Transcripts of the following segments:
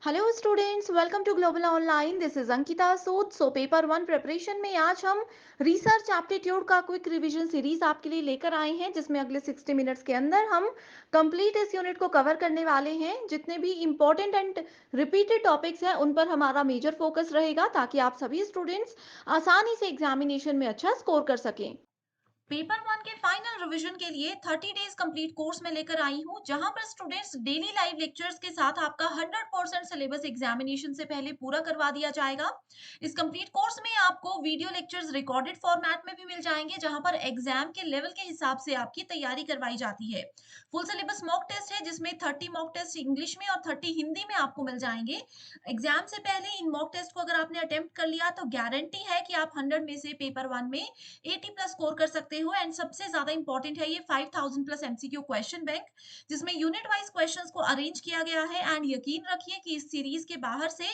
Hello students, welcome to global online. This is Ankita Sood. Paper one preparation में आज हम research aptitude का quick revision series आपके लिए लेकर आए हैं, जिसमें अगले 60 मिनट्स के अंदर हम कंप्लीट इस यूनिट को कवर करने वाले हैं। जितने भी इंपॉर्टेंट एंड रिपीटेड टॉपिक्स हैं उन पर हमारा मेजर फोकस रहेगा, ताकि आप सभी स्टूडेंट्स आसानी से एग्जामिनेशन में अच्छा स्कोर कर सकें। पेपर वन के फाइनल रिवीजन के लिए 30 डेज कंप्लीट कोर्स में लेकर आई हूँ, जहां पर स्टूडेंट्स डेली लाइव लेक्चर्स के साथ आपका 100% सिलेबस एग्जामिनेशन से पहले पूरा करवा दिया जाएगा। इस कंप्लीट कोर्स में आपको वीडियो लेक्चर्स रिकॉर्डेड फॉर्मेट में भी मिल जाएंगे, जहां पर एग्जाम के लेवल के हिसाब से आपकी तैयारी करवाई जाती है। फुल सिलेबस मॉक टेस्ट है, जिसमें 30 मॉक टेस्ट इंग्लिश में और 30 हिंदी में आपको मिल जाएंगे। एग्जाम से पहले इन मॉक टेस्ट को अगर आपने अटेम्प्ट कर लिया तो गारंटी है कि आप 100 में से पेपर वन में 80 प्लस स्कोर कर सकते हो। एंड सबसे ज्यादा इंपॉर्टेंट है ये 5000 प्लस एमसीक्यू क्वेश्चन बैंक, जिसमें यूनिट वाइज क्वेश्चंस को अरेंज किया गया है। एंड यकीन रखिए कि इस सीरीज के बाहर से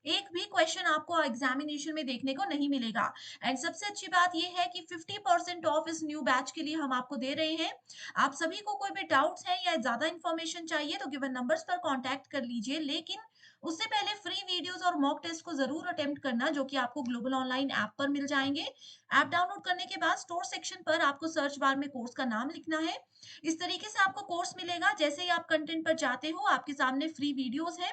एक भी क्वेश्चन आपको एग्जामिनेशन में देखने को नहीं मिलेगा। एंड सबसे अच्छी बात ये है कि 50% ऑफ इस न्यू बैच के लिए हम आपको दे रहे हैं। आप सभी को कोई भी डाउट्स है या ज्यादा इन्फॉर्मेशन चाहिए तो गिवन नंबर्स पर कॉन्टैक्ट कर लीजिए, लेकिन उससे पहले फ्री वीडियोस और मॉक टेस्ट को जरूर अटेम्प्ट करना, जो कि आपको ग्लोबल ऑनलाइन ऐप पर मिल जाएंगे। ऐप डाउनलोड करने के बाद स्टोर सेक्शन पर आपको सर्च बार में कोर्स का नाम लिखना है। इस तरीके से आपको कोर्स मिलेगा। जैसे ही आप कंटेंट पर जाते हो, आपके सामने फ्री वीडियोस है।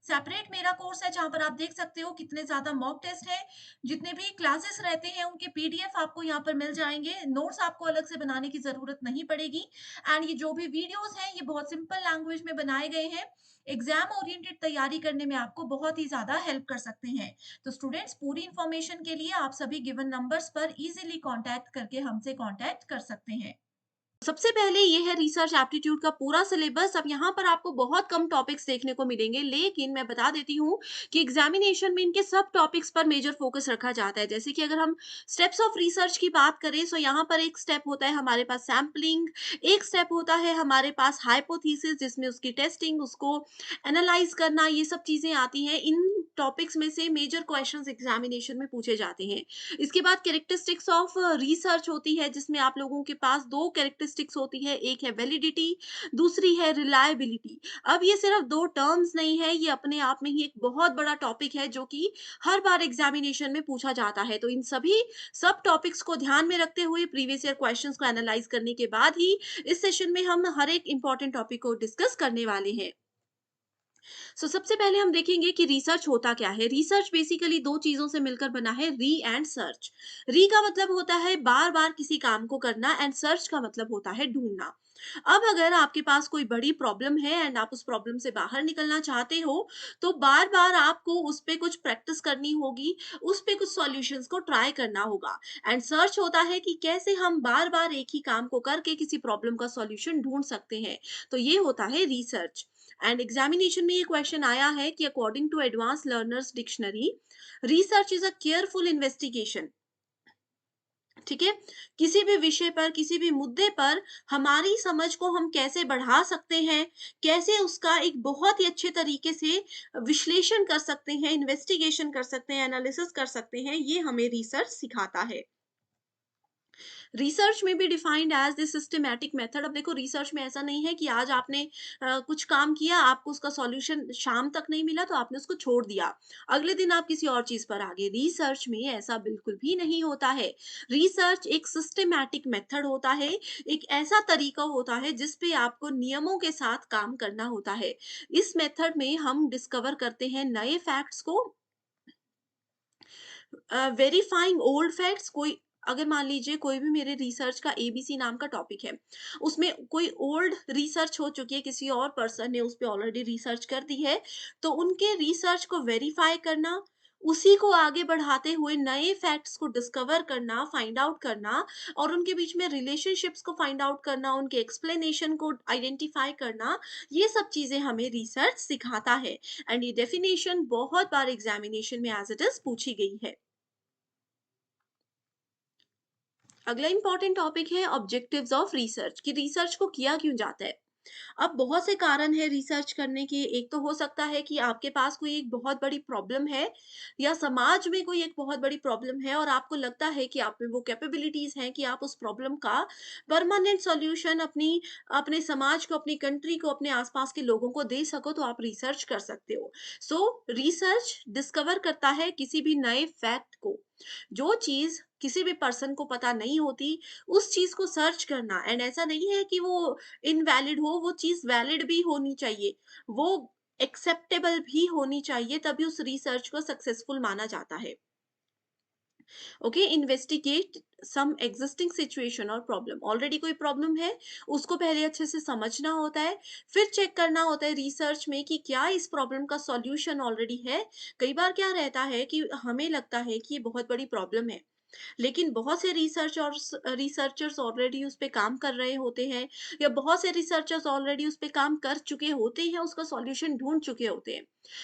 सेपरेट मेरा कोर्स है, जहां पर आप देख सकते हो कितने ज्यादा मॉक टेस्ट है। जितने भी क्लासेस रहते हैं उनके पीडीएफ आपको यहाँ पर मिल जाएंगे। नोट्स आपको अलग से बनाने की जरूरत नहीं पड़ेगी। एंड ये जो भी वीडियोस हैं ये बहुत सिंपल लैंग्वेज में बनाए गए हैं। एग्जाम ओरिएंटेड तैयारी करने में आपको बहुत ही ज्यादा हेल्प कर सकते हैं। तो स्टूडेंट्स, पूरी इंफॉर्मेशन के लिए आप सभी गिवन नंबर्स पर इजीली कांटेक्ट करके हमसे कांटेक्ट कर सकते हैं। सबसे पहले ये है रिसर्च एप्टीट्यूड का पूरा सिलेबस। अब यहाँ पर आपको बहुत कम टॉपिक्स देखने को मिलेंगे, लेकिन मैं बता देती हूँ कि एग्जामिनेशन में इनके सब टॉपिक्स पर मेजर फोकस रखा जाता है। जैसे कि अगर हम स्टेप्स ऑफ रिसर्च की बात करें, तो यहाँ पर एक स्टेप होता है हमारे पास सैम्पलिंग, एक स्टेप होता है हमारे पास हाइपोथेसिस, जिसमें उसकी टेस्टिंग, उसको एनालाइज करना, ये सब चीजें आती हैं। इन टॉपिक्स में से मेजर क्वेश्चंस एग्जामिनेशन में पूछे जाते हैं। इसके बाद कैरेक्टरिस्टिक्स ऑफ रिसर्च होती है, जिसमें आप लोगों के पास दो कैरेक्टरिस्टिक्स होती है, एक है वैलिडिटी, दूसरी है रिलायबिलिटी। अब ये सिर्फ दो टर्म्स नहीं है, ये अपने आप में ही एक बहुत बड़ा टॉपिक है, जो कि हर बार एग्जामिनेशन में पूछा जाता है। तो इन सभी सब टॉपिक्स को ध्यान में रखते हुए प्रीवियस ईयर क्वेश्चंस को एनालाइज करने के बाद ही इस सेशन में हम हर एक इंपॉर्टेंट टॉपिक को डिस्कस करने वाले हैं। सबसे पहले हम देखेंगे कि रिसर्च होता क्या है। रिसर्च बेसिकली दो चीजों से मिलकर बना है, री एंड सर्च। री का मतलब होता है बार बार किसी काम को करना, एंड सर्च का मतलब होता है ढूंढना। अब अगर आपके पास कोई बड़ी प्रॉब्लम है एंड आप उस प्रॉब्लम से बाहर निकलना चाहते हो, तो बार बार आपको उस पे कुछ प्रैक्टिस करनी होगी, उस पे कुछ सॉल्यूशंस को ट्राई करना होगा। एंड सर्च होता है कि कैसे हम बार बार एक ही काम को करके किसी प्रॉब्लम का सॉल्यूशन ढूंढ सकते हैं। तो ये होता है रिसर्च। एंड एग्जामिनेशन में ये क्वेश्चन आया है कि according to advance learners dictionary, research is a careful investigation. ठीक है, किसी भी विषय पर, किसी भी मुद्दे पर हमारी समझ को हम कैसे बढ़ा सकते हैं, कैसे उसका एक बहुत ही अच्छे तरीके से विश्लेषण कर सकते हैं, इन्वेस्टिगेशन कर सकते हैं, एनालिसिस कर सकते हैं, ये हमें रिसर्च सिखाता है। रिसर्च में भी defined as the systematic method. अब देखो, रिसर्च में ऐसा नहीं है कि आज आपने कुछ काम किया, आपको उसका सॉल्यूशन शाम तक नहीं मिला तो आपने उसको छोड़ दिया, अगले दिन आप किसी और चीज पर आ गए। रिसर्च में ऐसा बिल्कुल भी नहीं होता है। रिसर्च एक सिस्टमैटिक मेथड होता है, एक ऐसा तरीका होता है जिसपे आपको नियमों के साथ काम करना होता है। इस मेथड में हम डिस्कवर करते हैं नए फैक्ट्स को, वेरीफाइंग ओल्ड फैक्ट्स। कोई, अगर मान लीजिए कोई भी मेरे रिसर्च का एबीसी नाम का टॉपिक है, उसमें कोई ओल्ड रिसर्च हो चुकी है, किसी और पर्सन ने उस पे ऑलरेडी रिसर्च कर दी है, तो उनके रिसर्च को वेरीफाई करना, उसी को आगे बढ़ाते हुए नए फैक्ट्स को डिस्कवर करना, फाइंड आउट करना, और उनके बीच में रिलेशनशिप्स को फाइंड आउट करना, उनके एक्सप्लेनेशन को आइडेंटिफाई करना, ये सब चीजें हमें रिसर्च सिखाता है। एंड ये डेफिनेशन बहुत बार एग्जामिनेशन में एज इट इज पूछी गई है। अगला इंपॉर्टेंट टॉपिक है ऑब्जेक्टिव्स ऑफ रिसर्च, कि रिसर्च को किया क्यों जाता है। अब बहुत से कारण हैं रिसर्च करने के। एक तो हो सकता है कि आपके पास कोई एक बहुत बड़ी प्रॉब्लम है या समाज में कोई एक बहुत बड़ी प्रॉब्लम है और आपको लगता है कि आप में वो कैपेबिलिटीज़ हैं कि आप उस प्रॉब्लम का परमानेंट सॉल्यूशन अपने समाज को, अपनी कंट्री को, अपने आस-पास के लोगों को दे सको, तो आप रिसर्च कर सकते हो। सो रिसर्च डिस्कवर करता है किसी भी नए फैक्ट को। जो चीज़ किसी भी पर्सन को पता नहीं होती, उस चीज़ को सर्च करना। एंड ऐसा नहीं है कि वो इनवैलिड हो, वो चीज़ वैलिड भी होनी चाहिए, वो एक्सेप्टेबल भी होनी चाहिए, तभी उस रिसर्च को सक्सेसफुल माना जाता है। ओके, इन्वेस्टिगेट सम एग्जिस्टिंग सिचुएशन और प्रॉब्लम। ऑलरेडी कोई प्रॉब्लम है, उसको पहले अच्छे से समझना होता है, फिर चेक करना होता है रिसर्च में कि क्या इस प्रॉब्लम का सॉल्यूशन ऑलरेडी है। कई बार क्या रहता है कि हमें लगता है कि ये बहुत बड़ी प्रॉब्लम है, लेकिन बहुत से रिसर्चर्स ऑलरेडी उस पे काम कर रहे होते हैं, या बहुत से रिसर्चर्स ऑलरेडी उस पे काम कर चुके होते हैं, उसका सॉल्यूशन ढूँढ चुके होते हैं।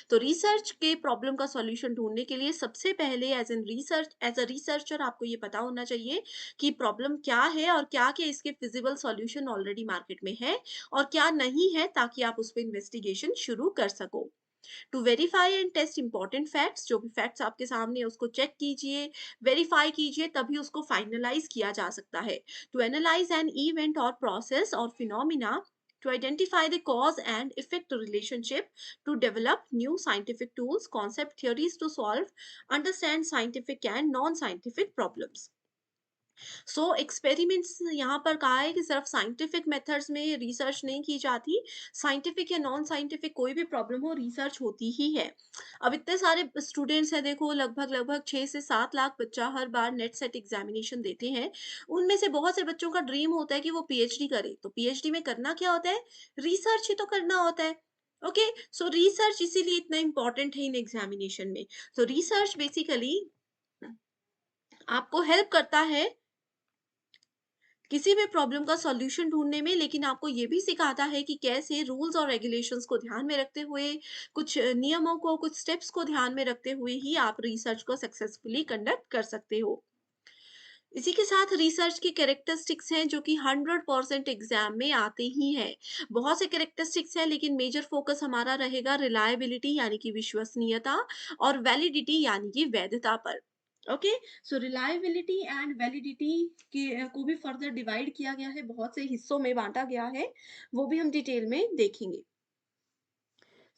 तो रिसर्च के प्रॉब्लम का सॉल्यूशन ढूँढने के लिए सबसे पहले एज़ अ रिसर्चर आपको ये पता होना चाहिए कि प्रॉब्लम क्या है और क्या-क्या इसके फिज़िबल सॉल्यूशन ऑलरेडी मार्केट में है और क्या नहीं है, ताकि आप उस पे इन्वेस्टिगेशन शुरू कर सको। To verify and test important facts, जो भी फैक्ट्स आपके सामने है उसको चेक कीजिए, वेरीफाई कीजिए, तभी उसको फाइनलाइज किया जा सकता है। टू एनालाइज एन इवेंट और प्रोसेस और phenomena, to identify the cause and effect relationship, to develop new scientific tools, concept theories to solve, understand scientific and non-scientific problems. So experiments यहाँ पर कहा है कि सिर्फ साइंटिफिक मेथड्स में research नहीं की जाती, साइंटिफिक या नॉन साइंटिफिक कोई भी प्रॉब्लम हो, रिसर्च होती ही है। अब इतने सारे स्टूडेंट्स हैं, देखो लगभग 6 से 7 लाख बच्चा हर बार नेट सेट एग्जामिनेशन देते हैं। उनमें से बहुत से बच्चों का ड्रीम होता है कि वो पीएचडी करे, तो पीएचडी में करना क्या होता है? रिसर्च ही तो करना होता है। ओके, सो रिसर्च इसीलिए इतना इंपॉर्टेंट है इन एग्जामिनेशन में। तो रिसर्च बेसिकली आपको हेल्प करता है किसी भी प्रॉब्लम का सॉल्यूशन ढूँढने में, लेकिन आपको ये भी सिखाता है कि कैसे रूल्स और रेगुलेशंस को ध्यान में रखते हुए, कुछ नियमों को, कुछ स्टेप्स को ध्यान में रखते हुए ही आप रिसर्च को सक्सेसफुली कंडक्ट कर सकते हो। इसी के साथ रिसर्च की कैरेक्टरिस्टिक्स हैं जो कि 100% एग्ज़ाम में आते ही हैं। बहुत से कैरेक्टरिस्टिक्स हैं, लेकिन मेजर फोकस हमारा रहेगा रिलायबिलिटी यानी कि विश्वसनीयता, और वैलिडिटी यानी कि वैधता पर। Okay, so reliability and validity को भी फर्दर डिवाइड किया गया है, बहुत से हिस्सों में बाँटा गया है, वो भी हम डिटेल में देखेंगे।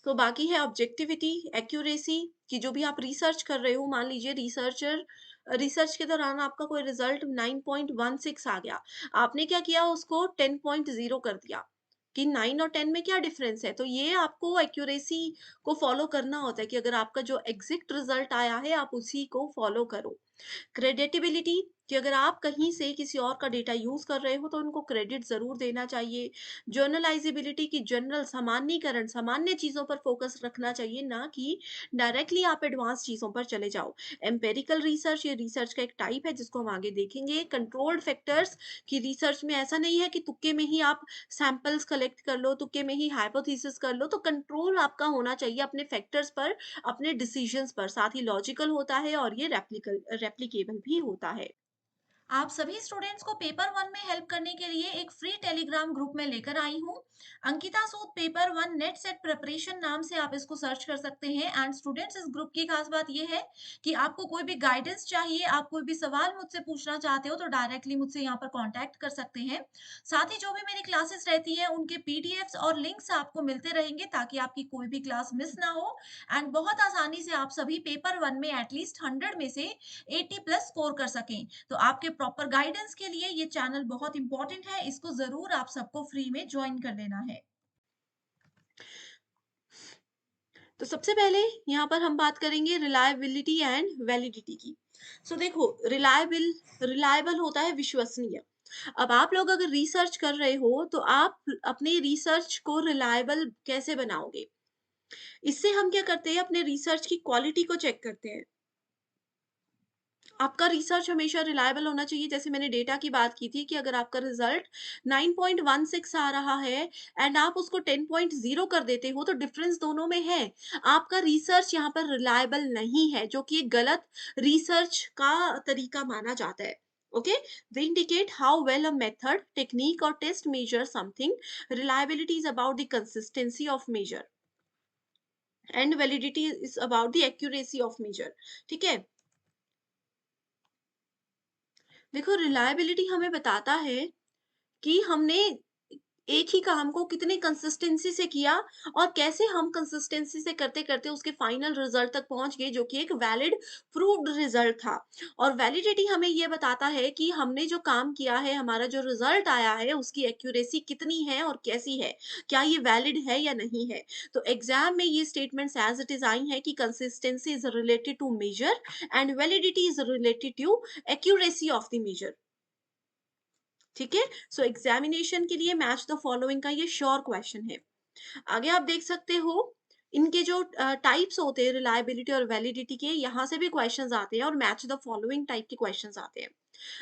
सो बाकी है ऑब्जेक्टिविटी, एक्यूरेसी, कि जो भी आप रिसर्च कर रहे हो, मान लीजिए रिसर्च के दौरान आपका कोई रिजल्ट 9.16 आ गया, आपने क्या किया, उसको 10.0 कर दिया कि 9 और 10 में क्या डिफरेंस है। तो ये आपको एक्यूरेसी को फॉलो करना होता है कि अगर आपका जो एग्जैक्ट रिजल्ट आया है, आप उसी को फॉलो करो। क्रेडिटेबिलिटी, कि अगर आप कहीं से किसी और का डेटा यूज़ कर रहे हो तो उनको क्रेडिट ज़रूर देना चाहिए। जर्नलाइज़ेबिलिटी, की जनरल सामान्यीकरण, सामान्य चीज़ों पर फ़ोकस रखना चाहिए, ना कि डायरेक्टली आप एडवांस चीज़ों पर चले जाओ। एम्पिरिकल रिसर्च, ये रिसर्च का एक टाइप है जिसको हम आगे देखेंगे। कंट्रोल्ड फैक्टर्स, कि रिसर्च में ऐसा नहीं है कि तुक्के में ही आप सैंपल्स कलेक्ट कर लो, तुक्के में ही हाइपोथेसिस कर लो, तो कंट्रोल आपका होना चाहिए अपने फैक्टर्स पर, अपने डिसीजंस पर। साथ ही लॉजिकल होता है और ये रेप्लिकेबल भी होता है। आप सभी स्टूडेंट्स को पेपर वन में हेल्प करने के लिए एक फ्री टेलीग्राम ग्रुप में लेकर आई हूँ। Ankita Sood paper one NET SET preparation नाम से आप इसको सर्च कर सकते हैं। एंड स्टूडेंट्स, इस ग्रुप की खास बात ये है कि आपको कोई भी गाइडेंस चाहिए, आप कोई भी सवाल मुझसे पूछना चाहते हो, तो डायरेक्टली मुझसे यहाँ पर कांटेक्ट कर सकते हैं। साथ ही जो भी मेरी क्लासेस रहती हैं, उनके पीडीएफ्स और लिंक्स आपको मिलते रहेंगे, ताकि आपकी कोई भी क्लास मिस ना हो। एंड बहुत आसानी से आप सभी पेपर वन में एटलीस्ट 100 में से 80 प्लस स्कोर कर सकें। तो आपके प्रॉपर गाइडेंस के लिए ये चैनल बहुत इंपॉर्टेंट है, इसको ज़रूर आप सबको फ्री में जॉइन कर लेना है। तो सबसे पहले यहाँ पर हम बात करेंगे रिलायबिलिटी एंड वैलिडिटी की। सो देखो, रिलायबल होता है विश्वसनीय। अब आप लोग अगर रिसर्च कर रहे हो, तो आप अपने रिसर्च को रिलायबल कैसे बनाओगे? इससे हम क्या करते हैं, अपने रिसर्च की क्वालिटी को चेक करते हैं। आपका रिसर्च हमेशा रिलायबल होना चाहिए। जैसे मैंने डेटा की बात की थी कि अगर आपका रिजल्ट 9.16 आ रहा है एंड आप उसको 10.0 कर देते हो, तो डिफरेंस दोनों में है। आपका रिसर्च यहाँ पर रिलायबल नहीं है, जो कि एक गलत रिसर्च का तरीका माना जाता है। Okay, they indicate how well a method, technique or test measures something. Reliability is about the consistency of measure and validity is about the accuracy of measure. ठीक है, देखो रिलायबिलिटी हमें बताता है कि हमने एक ही काम को कितने कंसिस्टेंसी से किया और कैसे हम कंसिस्टेंसी से करते करते उसके फाइनल रिजल्ट तक पहुंच गए, जो कि एक वैलिड प्रूव्ड रिजल्ट था। और वैलिडिटी हमें ये बताता है कि हमने जो काम किया है, हमारा जो रिजल्ट आया है, उसकी एक्यूरेसी कितनी है और कैसी है, क्या ये वैलिड है या नहीं है। तो एग्जाम में ये स्टेटमेंट्स एज इट इज आई है कि consistency is related to measure and validity is related to accuracy of the measure. ठीक है, सो एग्जामिनेशन के लिए मैच द फॉलोइंग का ये श्योर क्वेश्चन है। आगे आप देख सकते हो इनके जो टाइप्स होते हैं रिलायबिलिटी और वैलिडिटी के, यहाँ से भी क्वेश्चंस आते हैं और मैच द फॉलोइंग टाइप के क्वेश्चंस आते हैं।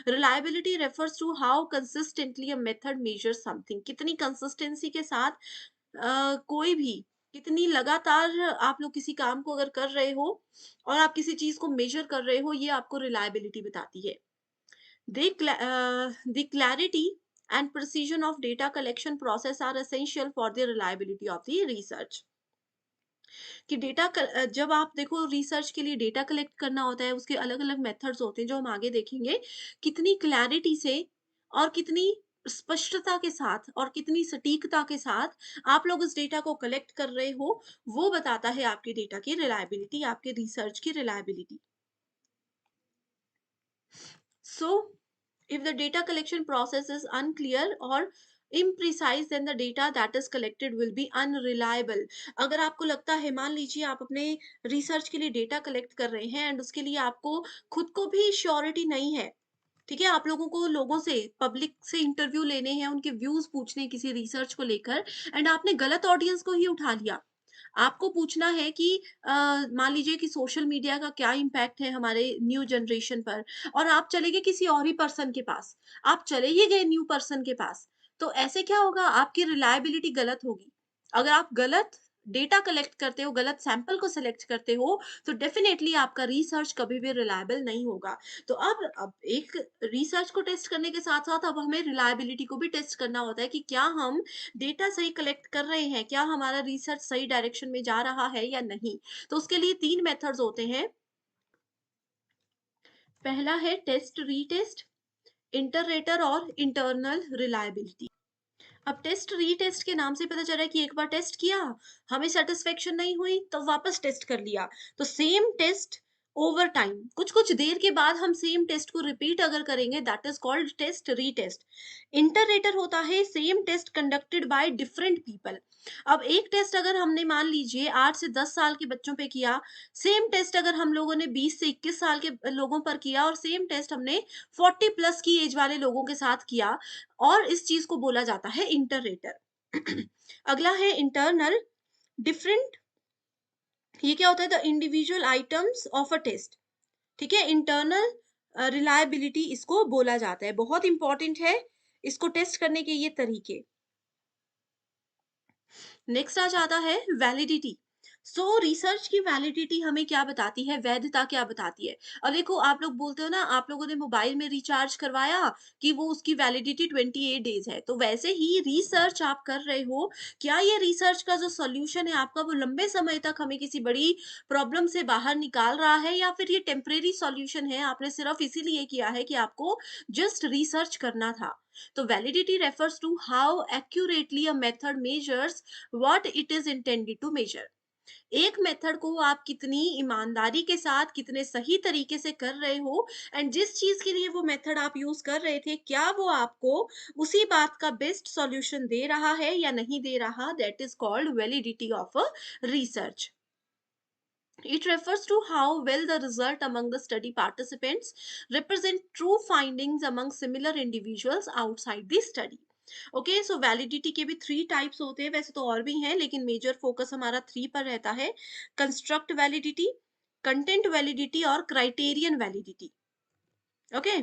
Reliability refers to how consistently a method measure something, कितनी कंसिस्टेंसी के साथ कोई भी, कितनी लगातार आप लोग किसी काम को अगर कर रहे हो और आप किसी चीज को मेजर कर रहे हो, ये आपको रिलायबिलिटी बताती है। The clarity and precision of data collection process are essential for the reliability of the research. कि जब आप देखो रिसर्च के लिए डेटा कलेक्ट करना होता है, उसके अलग अलग मेथड्स होते हैं जो हम आगे देखेंगे। कितनी क्लैरिटी से और कितनी स्पष्टता के साथ और कितनी सटीकता के साथ आप लोग उस डेटा को कलेक्ट कर रहे हो, वो बताता है आपके डेटा की रिलायबिलिटी, आपके रिसर्च की reliability. So, if the data collection process is unclear or imprecise, then the data that is collected will be unreliable. अगर आपको लगता है, मान लीजिए आप अपने रिसर्च के लिए डेटा कलेक्ट कर रहे हैं एंड उसके लिए आपको खुद को भी श्योरिटी नहीं है, ठीक है, आप लोगों को लोगों से, पब्लिक से इंटरव्यू लेने हैं, उनके व्यूज पूछने हैं किसी रिसर्च को लेकर, एंड आपने गलत ऑडियंस को ही उठा लिया। आपको पूछना है कि मान लीजिए कि सोशल मीडिया का क्या इम्पैक्ट है हमारे न्यू जनरेशन पर, और आप चले गए किसी और ही पर्सन के पास, आप चले ही गए न्यू पर्सन के पास, तो ऐसे क्या होगा, आपकी रिलायबिलिटी गलत होगी। अगर आप गलत डेटा कलेक्ट करते हो, गलत सैंपल को सिलेक्ट करते हो, तो डेफिनेटली आपका रिसर्च कभी भी रिलायबल नहीं होगा। तो अब एक रिसर्च को टेस्ट करने के साथ साथ अब हमें रिलायबिलिटी को भी टेस्ट करना होता है कि क्या हम डेटा सही कलेक्ट कर रहे हैं, क्या हमारा रिसर्च सही डायरेक्शन में जा रहा है या नहीं। तो उसके लिए 3 मेथड्स होते हैं। पहला है टेस्ट रीटेस्ट, इंटररेटर और इंटरनल रिलायबिलिटी। अब टेस्ट रीटेस्ट के नाम से पता चल रहा है कि एक बार टेस्ट किया, हमें सेटिस्फेक्शन नहीं हुई तो वापस टेस्ट कर लिया। तो सेम टेस्ट ओवर टाइम, कुछ कुछ देर के बाद हम सेम टेस्ट को रिपीट अगर करेंगे, that is called test retest. Interrater होता है same test conducted by different people. अब एक टेस्ट अगर हमने मान लीजिए 8 से 10 साल के बच्चों पे किया, सेम टेस्ट अगर हम लोगों ने 20 से 21 साल के लोगों पर किया, और सेम टेस्ट हमने 40 प्लस की एज वाले लोगों के साथ किया, और इस चीज को बोला जाता है इंटररेटर। अगला है इंटरनल। डिफरेंट, ये क्या होता है, the individual items of a test. ठीक है, इंटरनल रिलायबिलिटी इसको बोला जाता है, बहुत इंपॉर्टेंट है इसको टेस्ट करने के ये तरीके। नेक्स्ट आ जाता है वैलिडिटी। सो रिसर्च की वैलिडिटी हमें क्या बताती है, वैधता क्या बताती है। और देखो, आप लोग बोलते हो ना, आप लोगों ने मोबाइल में रिचार्ज करवाया कि वो उसकी वैलिडिटी 28 डेज है, तो वैसे ही रिसर्च आप कर रहे हो, क्या ये रिसर्च का जो सॉल्यूशन है आपका, वो लंबे समय तक हमें किसी बड़ी प्रॉब्लम से बाहर निकाल रहा है, या फिर ये टेम्परेरी सॉल्यूशन है, आपने सिर्फ इसीलिए किया है कि आपको जस्ट रिसर्च करना था। तो validity refers to how accurately a method measures what it is intended to measure। एक मेथड को आप कितनी ईमानदारी के साथ, कितने सही तरीके से कर रहे हो, एंड जिस चीज के लिए वो मेथड आप यूज कर रहे थे, क्या वो आपको उसी बात का बेस्ट सॉल्यूशन दे रहा है या नहीं दे रहा, that is called validity of a research. It refers to how well the result among the study participants represent true findings among similar individuals outside the study। Okay, so validity के भी 3 types होते हैं, वैसे तो और भी हैं, लेकिन मेजर फोकस हमारा 3 पर रहता है। कंस्ट्रक्ट वैलिडिटी, कंटेंट वैलिडिटी और क्राइटेरियन वैलिडिटी। ओके,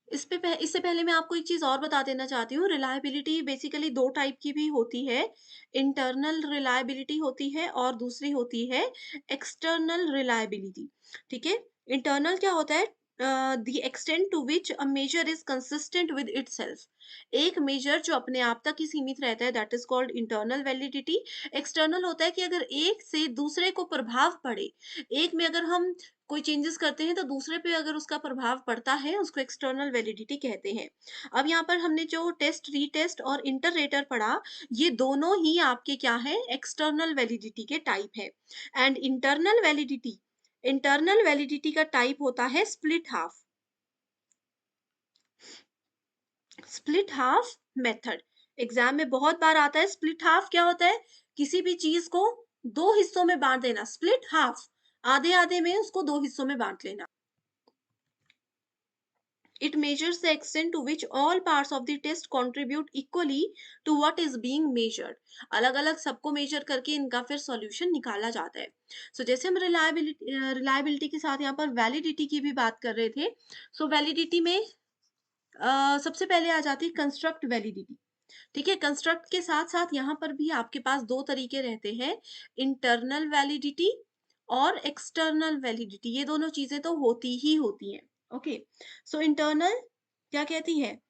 इससे पहले मैं आपको एक चीज और बता देना चाहती हूँ। रिलायबिलिटी बेसिकली 2 टाइप की भी होती है। इंटरनल रिलायबिलिटी होती है और दूसरी होती है एक्सटर्नल रिलायबिलिटी। ठीक है, इंटरनल क्या होता है, the extent to which a measure is consistent with itself. एक मेजर जो अपने आप तक ही सीमित रहता है, that is called internal validity. External होता है कि अगर एक से दूसरे को प्रभाव पड़े, एक में अगर हम कोई चेंजेस करते हैं तो दूसरे पे अगर उसका प्रभाव पड़ता है, उसको एक्सटर्नल वैलिडिटी कहते हैं। अब यहाँ पर हमने जो टेस्ट, रीटेस्ट और इंटररेटर पढ़ा, ये दोनों ही आपके क्या है, एक्सटर्नल वैलिडिटी के टाइप है। एंड इंटरनल वैलिडिटी का टाइप होता है split half. Split half method exam में बहुत बार आता है। स्प्लिट हाफ क्या होता है? किसी भी चीज को दो हिस्सों में बांट देना, स्प्लिट हाफ, आधे आधे में उसको दो हिस्सों में बांट लेना। It measures the extent to which all parts of the test contribute equally to what is being measured। अलग अलग सबको मेजर करके इनका फिर सॉल्यूशन निकाला जाता है। जैसे हम रिलायबिलिटी के साथ यहाँ पर वैलिडिटी की भी बात कर रहे थे। वैलिडिटी में सबसे पहले आ जाती है कंस्ट्रक्ट वैलिडिटी। ठीक है, कंस्ट्रक्ट के साथ साथ यहाँ पर भी आपके पास दो तरीके रहते हैं, इंटरनल वैलिडिटी और एक्सटर्नल वैलिडिटी। ये दोनों चीजें तो होती ही होती हैं। ओके, इंटरनल क्या कहती है?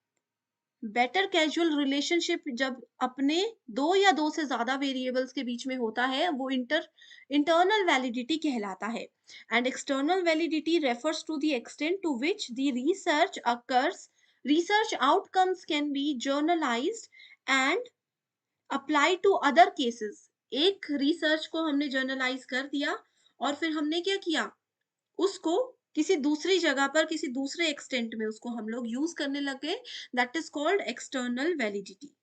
बेटर कैजुअल रिलेशनशिप जब अपने दो या दो से ज्यादा वेरिएबल्स के बीच में होता है, वो इंटरनल वैलिडिटी कहलाता है। And external validity refers to the extent to which the research occurs. Research outcomes can be generalised and apply to other cases. एक रिसर्च को हमने जर्नलाइज कर दिया और फिर हमने क्या किया, उसको किसी दूसरी जगह पर किसी दूसरे एक्सटेंट में उसको हम लोग यूज करने लग गए, that is called external validity.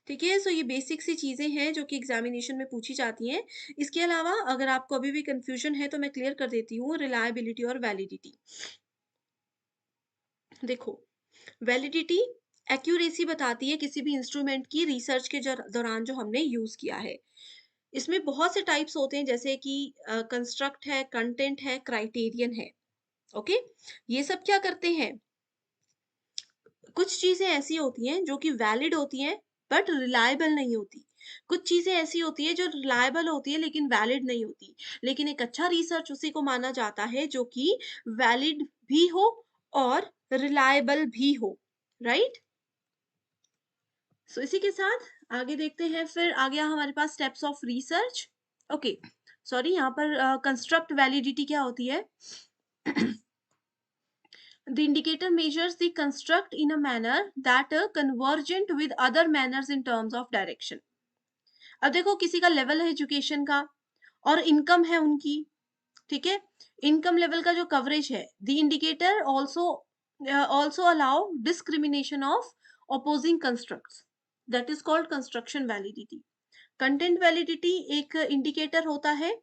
ठीक है, ये बेसिक सी चीजें हैं जो कि एग्जामिनेशन में पूछी जाती हैं। इसके अलावा अगर आपको अभी भी कंफ्यूजन है तो मैं क्लियर कर देती हूँ, रिलायबिलिटी और वैलिडिटी। देखो, वैलिडिटी एक्यूरेसी बताती है किसी भी इंस्ट्रूमेंट की रिसर्च के दौरान जो हमने यूज किया है। इसमें बहुत से टाइप्स होते हैं, जैसे कि कंस्ट्रक्ट है, कंटेंट है, क्राइटेरियन है। ओके, ये सब क्या करते हैं? कुछ चीजें ऐसी होती हैं जो कि वैलिड होती हैं बट रिलायबल नहीं होती। कुछ चीजें ऐसी होती है जो रिलायबल होती है लेकिन वैलिड नहीं होती। लेकिन एक अच्छा रिसर्च उसी को माना जाता है जो कि वैलिड भी हो और रिलायबल भी हो, राइट? इसी के साथ आगे देखते हैं। फिर आ गया हमारे पास steps of research. Okay, sorry, यहाँ पर कंस्ट्रक्ट वैलिडिटी क्या होती है? The indicator measures the construct in a manner that convergent with other manners in terms of direction। अब देखो, किसी का लेवल है एजुकेशन का और इनकम है उनकी, ठीक है, इनकम लेवल का जो कवरेज है, the indicator also allow discrimination of opposing constructs, that is called construction validity. Content validity एक इंडिकेटर होता है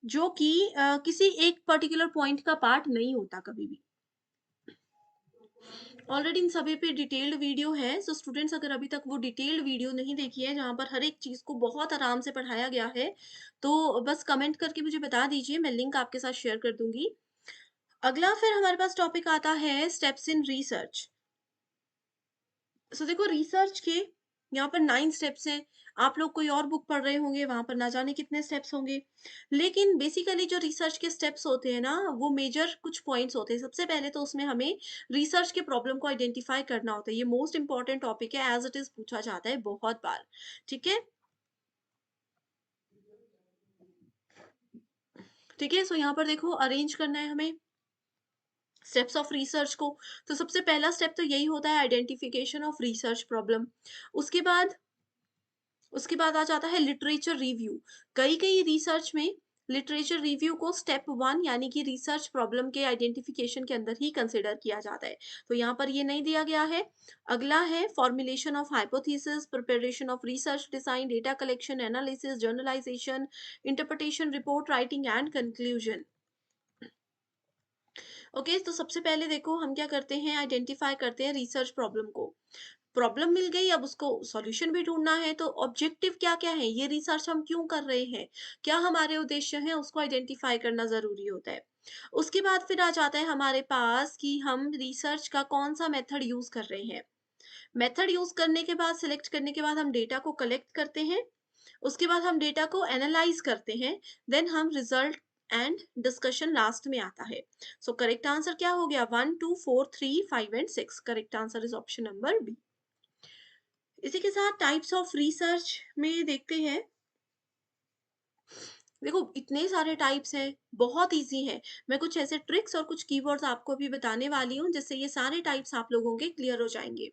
जो कि किसी एक पर्टिकुलर पॉइंट का पार्ट नहीं होता कभी भी। ऑलरेडी इन सभी पे डिटेल्ड वीडियो है, स्टूडेंट्स अगर अभी तक वो डिटेल्ड वीडियो नहीं देखी है जहाँ पर हर एक चीज को बहुत आराम से पढ़ाया गया है, तो बस कमेंट करके मुझे बता दीजिए, मैं लिंक आपके साथ शेयर कर दूंगी। अगला फिर हमारे पास टॉपिक आता है स्टेप्स इन रिसर्च। देखो, रिसर्च के यहाँ पर 9 स्टेप्स हैं। आप लोग कोई और बुक पढ़ रहे होंगे, वहां पर ना जाने कितने स्टेप्स होंगे, लेकिन बेसिकली जो रिसर्च के स्टेप्स होते हैं ना, वो मेजर कुछ पॉइंट्स होते हैं। सबसे पहले तो उसमें हमें रिसर्च के प्रॉब्लम को आइडेंटिफाई करना होता है। ये मोस्ट इंपॉर्टेंट टॉपिक है, एज इट इज पूछा जाता है बहुत बार। ठीक है, ठीक है, यहाँ पर देखो, अरेंज करना है हमें स्टेप्स ऑफ रिसर्च को। तो सबसे पहला स्टेप तो यही होता है, आइडेंटिफिकेशन ऑफ रिसर्च प्रॉब्लम। उसके बाद उसके बाद आ जाता है लिटरेचर रिव्यू। कई कई रिसर्च में लिटरेचर रिव्यू को स्टेप 1 यानी कि रिसर्च प्रॉब्लम के आइडेंटिफिकेशन के अंदर ही कंसिडर किया जाता है, तो यहाँ पर ये नहीं दिया गया है। अगला है formulation of hypothesis, preparation of research design, data collection, analysis, journalisation, interpretation, report writing and conclusion. Okay, तो सबसे पहले देखो हम क्या करते हैं, आइडेंटिफाई करते हैं रिसर्च प्रॉब्लम को। प्रॉब्लम मिल गई, अब उसको सॉल्यूशन भी ढूंढना है। तो ऑब्जेक्टिव क्या क्या है, ये रिसर्च हम क्यों कर रहे हैं, क्या हमारे उद्देश्य हैं, उसको आइडेंटिफाई करना जरूरी होता है। उसके बाद फिर आ जाता है हमारे पास कि हम रिसर्च का कौन सा मेथड यूज कर रहे हैं। मेथड यूज करने के बाद, सिलेक्ट करने के बाद हम डेटा को कलेक्ट करते हैं। उसके बाद हम डेटा को एनालाइज करते हैं, देन हम रिजल्ट एंड डिस्कशन लास्ट में आता है। सो करेक्ट आंसर क्या हो गया? 1, 2, 4, 3, 5 and 6। Correct answer is option number B. इसी के साथ टाइप्स ऑफ रिसर्च में देखते हैं। देखो इतने सारे टाइप्स हैं, बहुत ईज़ी है। मैं कुछ ऐसे ट्रिक्स और कुछ कीवर्ड्स आपको अभी बताने वाली हूँ, जिससे ये सारे टाइप्स आप लोगों के क्लियर हो जाएँगे।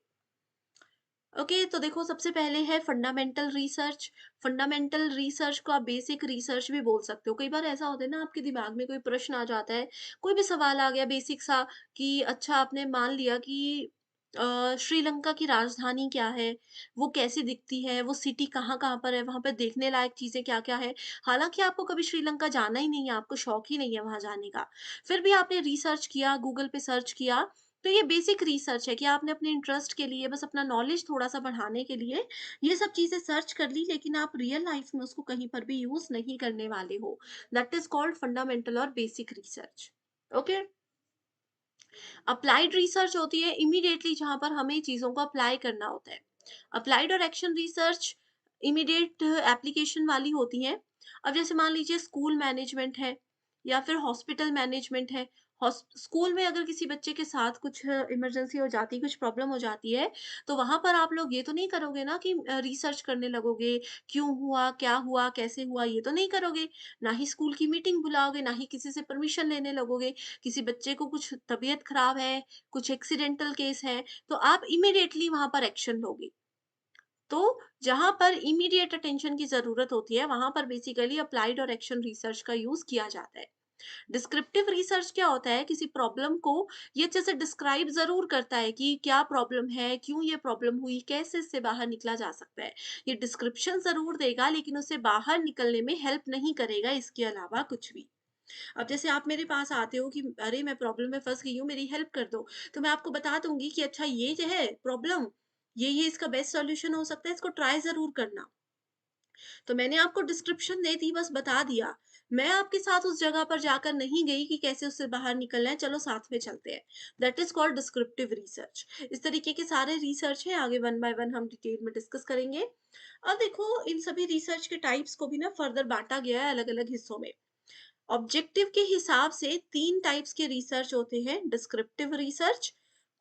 ओके, तो देखो सबसे पहले है फंडामेंटल रिसर्च। फंडामेंटल रिसर्च को आप बेसिक रिसर्च भी बोल सकते हो। कई बार ऐसा होता है ना, आपके दिमाग में कोई प्रश्न आ जाता है, कोई भी सवाल आ गया बेसिक सा कि अच्छा आपने मान लिया कि श्रीलंका की राजधानी क्या है? वो कैसी दिखती है? वो सिटी कहाँ-कहाँ पर है? वहाँ पे देखने लायक चीज़ें क्या-क्या है? हालाँकि आपको कभी श्रीलंका जाना ही नहीं है, आपको शौक ही नहीं है वहाँ जाने का। फिर भी आपने रिसर्च किया, गूगल पे सर्च किया, तो ये बेसिक रिसर्च है कि आपने अपने इंटरेस्ट के लिए, बस अपना नॉलेज थोड़ा-सा बढ़ाने के लिए ये सब चीज़ें सर्च कर ली, लेकिन आप रियल लाइफ़ में उसको कहीं पर भी यूज़ नहीं करने वाले हो। दैट इज़ कॉल्ड फंडामेंटल और basic research. Okay? Applied research होती है इमीडिएटली, जहाँ पर हमें चीज़ों को अप्लाई करना होता है। अप्लाइड और एक्शन रिसर्च इमीडिएट एप्लीकेशन वाली होती हैं। अब जैसे मान लीजिए स्कूल मैनेजमेंट है या फिर हॉस्पिटल मैनेजमेंट है। स्कूल में अगर किसी बच्चे के साथ कुछ इमरजेंसी हो जाती है, कुछ प्रॉब्लम हो जाती है, तो वहाँ पर आप लोग ये तो नहीं करोगे ना कि रिसर्च करने लगोगे, क्यों हुआ, कैसे हुआ, ये तो नहीं करोगे। ना ही स्कूल की मीटिंग बुलाओगे, ना ही किसी से परमिशन लेने लगोगे। किसी बच्चे को कुछ तबीयत खराब है, कुछ एक्सीडेंटल केस है, तो आप इमीडिएटली वहाँ पर एक्शन लोगे। तो जहाँ पर इमीडिएट अटेंशन की ज़रूरत होती है, वहाँ पर बेसिकली अप्लाइड और एक्शन रिसर्च का यूज़ किया जाता है। डिस्क्रिप्टिव रिसर्च क्या होता है? किसी प्रॉब्लम को ये अच्छे से डिस्क्राइब ज़रूर करता है कि क्या प्रॉब्लम है, क्यों ये प्रॉब्लम हुई, कैसे इससे बाहर निकला जा सकता है। ये डिस्क्रिप्शन ज़रूर देगा, लेकिन उससे बाहर निकलने में हेल्प नहीं करेगा इसके अलावा कुछ भी। अब जैसे आप मेरे पास आते हो कि अरे मैं प्रॉब्लम में फँस गई हूँ, मेरी हेल्प कर दो। तो मैं आपको बता दूँगी कि अच्छा ये जो है प्रॉब्लम, ये इसका बेस्ट सॉल्यूशन हो सकता है, इसको ट्राई ज़रूर करना। तो मैंने आपको डिस्क्रिप्शन दे दी, बस बता दिया। मैं आपके साथ उस जगह पर जाकर नहीं गई कि कैसे उससे बाहर निकलना है, चलो साथ में चलते हैं। That is called descriptive research. इस तरीके के सारे रिसर्च हैं, आगे वन बाय वन हम डिटेल में डिस्कस करेंगे। अब देखो इन सभी रिसर्च के टाइप्स को भी ना फर्दर बाँटा गया है अलग-अलग हिस्सों में। ऑब्जेक्टिव के हिसाब से 3 टाइप्स के रिसर्च होते हैं: descriptive research,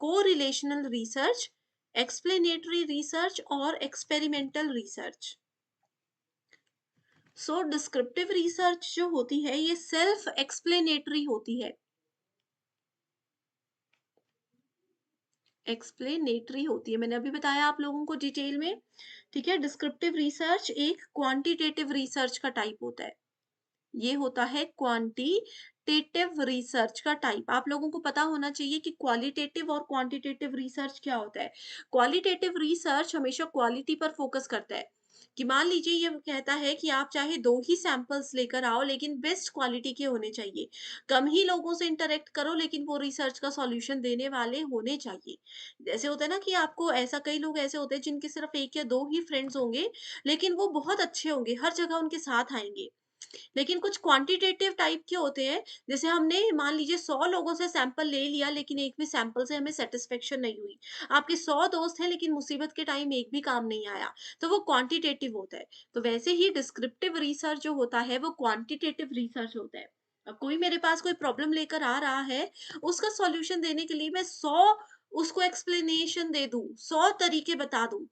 correlational research, explanatory research और एक्सपेरिमेंटल रिसर्च। सो डिस्क्रिप्टिव रिसर्च जो होती है ये सेल्फ एक्सप्लेनेटरी होती है। एक्सप्लेनेटरी होती है, मैंने अभी बताया आप लोगों को डिटेल में। ठीक है, डिस्क्रिप्टिव रिसर्च एक क्वांटिटेटिव रिसर्च का टाइप होता है। ये होता है क्वांटिटेटिव रिसर्च का टाइप। आप लोगों को पता होना चाहिए कि क्वालिटेटिव और क्वांटिटेटिव रिसर्च क्या होता है। क्वालिटेटिव रिसर्च हमेशा क्वालिटी पर फोकस करता है कि मान लीजिए ये कहता है कि आप चाहे 2 ही सैंपल्स लेकर आओ, लेकिन बेस्ट क्वालिटी के होने चाहिए। कम ही लोगों से इंटरैक्ट करो, लेकिन वो रिसर्च का सॉल्यूशन देने वाले होने चाहिए। जैसे होता है ना कि आपको ऐसा, कई लोग ऐसे होते हैं जिनके सिर्फ 1 या 2 ही फ्रेंड्स होंगे, लेकिन वो बहुत अच्छे होंगे, हर जगह उनके साथ आएँगे। लेकिन कुछ क्वांटिटेटिव टाइप के होते हैं, जैसे हमने मान लीजिए 100 लोगों से सैंपल ले लिया, लेकिन एक भी सैंपल से हमें सैटिस्फैक्शन नहीं हुई। आपके 100 दोस्त हैं, लेकिन मुसीबत के टाइम एक भी काम नहीं आया, तो वो क्वांटिटेटिव होता है। तो वैसे ही डिस्क्रिप्टिव रिसर्च जो होता है वो क्वांटिटेटिव रिसर्च होता है। अब कोई मेरे पास कोई प्रॉब्लम लेकर आ रहा है, उसका सॉल्यूशन देने के लिए मैं 100 उसको एक्सप्लेनेशन दे दूं, 100 तरीके बता दूं,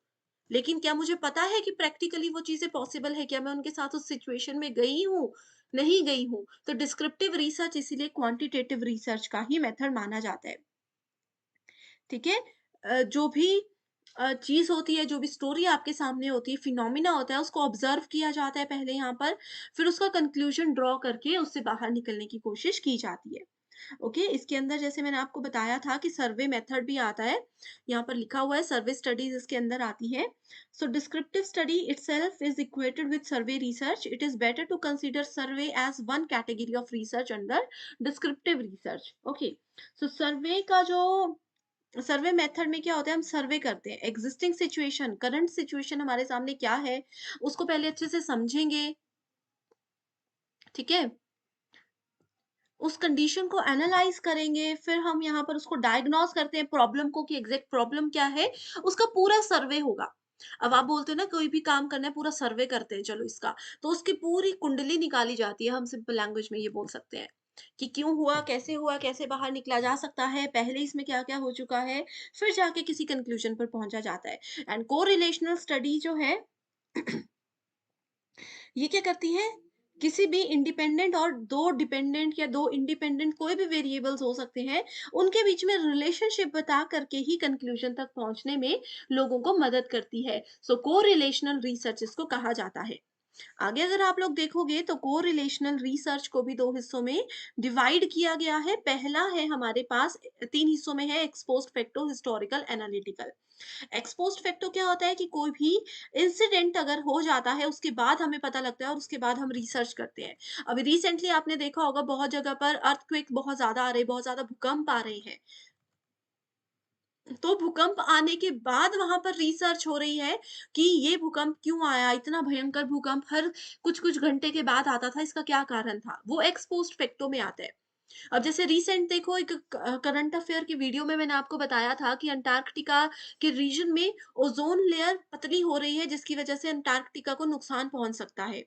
लेकिन क्या मुझे पता है कि प्रैक्टिकली वो चीज़ें पॉसिबल है? क्या मैं उनके साथ उस सिचुएशन में गई हूँ? नहीं गई हूँ। तो डिस्क्रिप्टिव रिसर्च इसीलिए क्वांटिटेटिव रिसर्च का ही मेथड माना जाता है। ठीक है? जो भी चीज़ होती है, जो भी स्टोरी आपके सामने होती है, फिनोमिना होता है, उसको ऑब्ज़र्व किया जाता है पहले यहाँ पर, फिर उसका कंक्लूज़न ड्रॉ करके उससे बाहर निकलने की कोशिश की जाती है। ओके, इसके अंदर जैसे मैंने आपको बताया था कि सर्वे मेथड भी आता है। यहाँ पर लिखा हुआ है सर्वे स्टडीज़ इसके अंदर आती है। So descriptive study itself is equated with survey research. It is better to consider survey as one category of research under descriptive research. Okay, so survey method में क्या होता है, हम सर्वे करते हैं एग्जिस्टिंग सिचुएशन, करंट सिचुएशन हमारे सामने क्या है, उसको पहले अच्छे से समझेंगे। ठीक है, उस कंडीशन को एनालाइज करेंगे, फिर हम यहाँ पर उसको डायग्नोज करते हैं प्रॉब्लम को कि एग्जैक्ट प्रॉब्लम क्या है, उसका पूरा सर्वे होगा। अब आप बोलते हो ना कोई भी काम करना है पूरा सर्वे करते हैं चलो इसका, तो उसकी पूरी कुंडली निकाली जाती है, हम सिंपल लैंग्वेज में ये बोल सकते हैं कि क्यों हुआ, कैसे बाहर निकला जा सकता है, पहले इसमें क्या-क्या हो चुका है, फिर जाके किसी कंक्लूजन पर पहुँचा जाता है। एंड कोरिलेशनल स्टडी जो है ये क्या करती है? किसी भी इंडिपेंडेंट और 2 डिपेंडेंट या 2 इंडिपेंडेंट कोई भी वेरिएबल्स हो सकते हैं, उनके बीच में रिलेशनशिप बता करके ही कंक्लूजन तक पहुँचने में लोगों को मदद करती है। सो कोरिलेशनल रिसर्च इसको कहा जाता है। आगे अगर आप लोग देखोगे तो कोरिलेशनल रिसर्च को भी 2 हिस्सों में डिवाइड किया गया है। पहला है हमारे पास 3 हिस्सों में है ex post facto, historical, analytical. Ex post facto क्या होता है कि कोई भी इंसिडेंट अगर हो जाता है उसके बाद हमें पता लगता है और उसके बाद हम रिसर्च करते हैं। अभी रिसेंटली आपने देखा होगा बहुत जगह पर अर्थक्वेक बहुत ज़्यादा आ रहे हैं, बहुत ज़्यादा भूकंप आ रहे हैं। तो भूकंप आने के बाद वहाँ पर रिसर्च हो रही है कि ये भूकंप क्यों आया? इतना भयंकर भूकंप हर कुछ-कुछ घंटे के बाद आता था, इसका क्या कारण था? वो एक्स पोस्ट फैक्टो में आता है। अब जैसे रिसेंट देखो एक करंट अफेयर की वीडियो में मैंने आपको बताया था कि अंटार्कटिका के रीजन में ओज़ोन लेयर पतली हो रही है, जिसकी वजह से अंटार्कटिका को नुकसान पहुँच सकता है।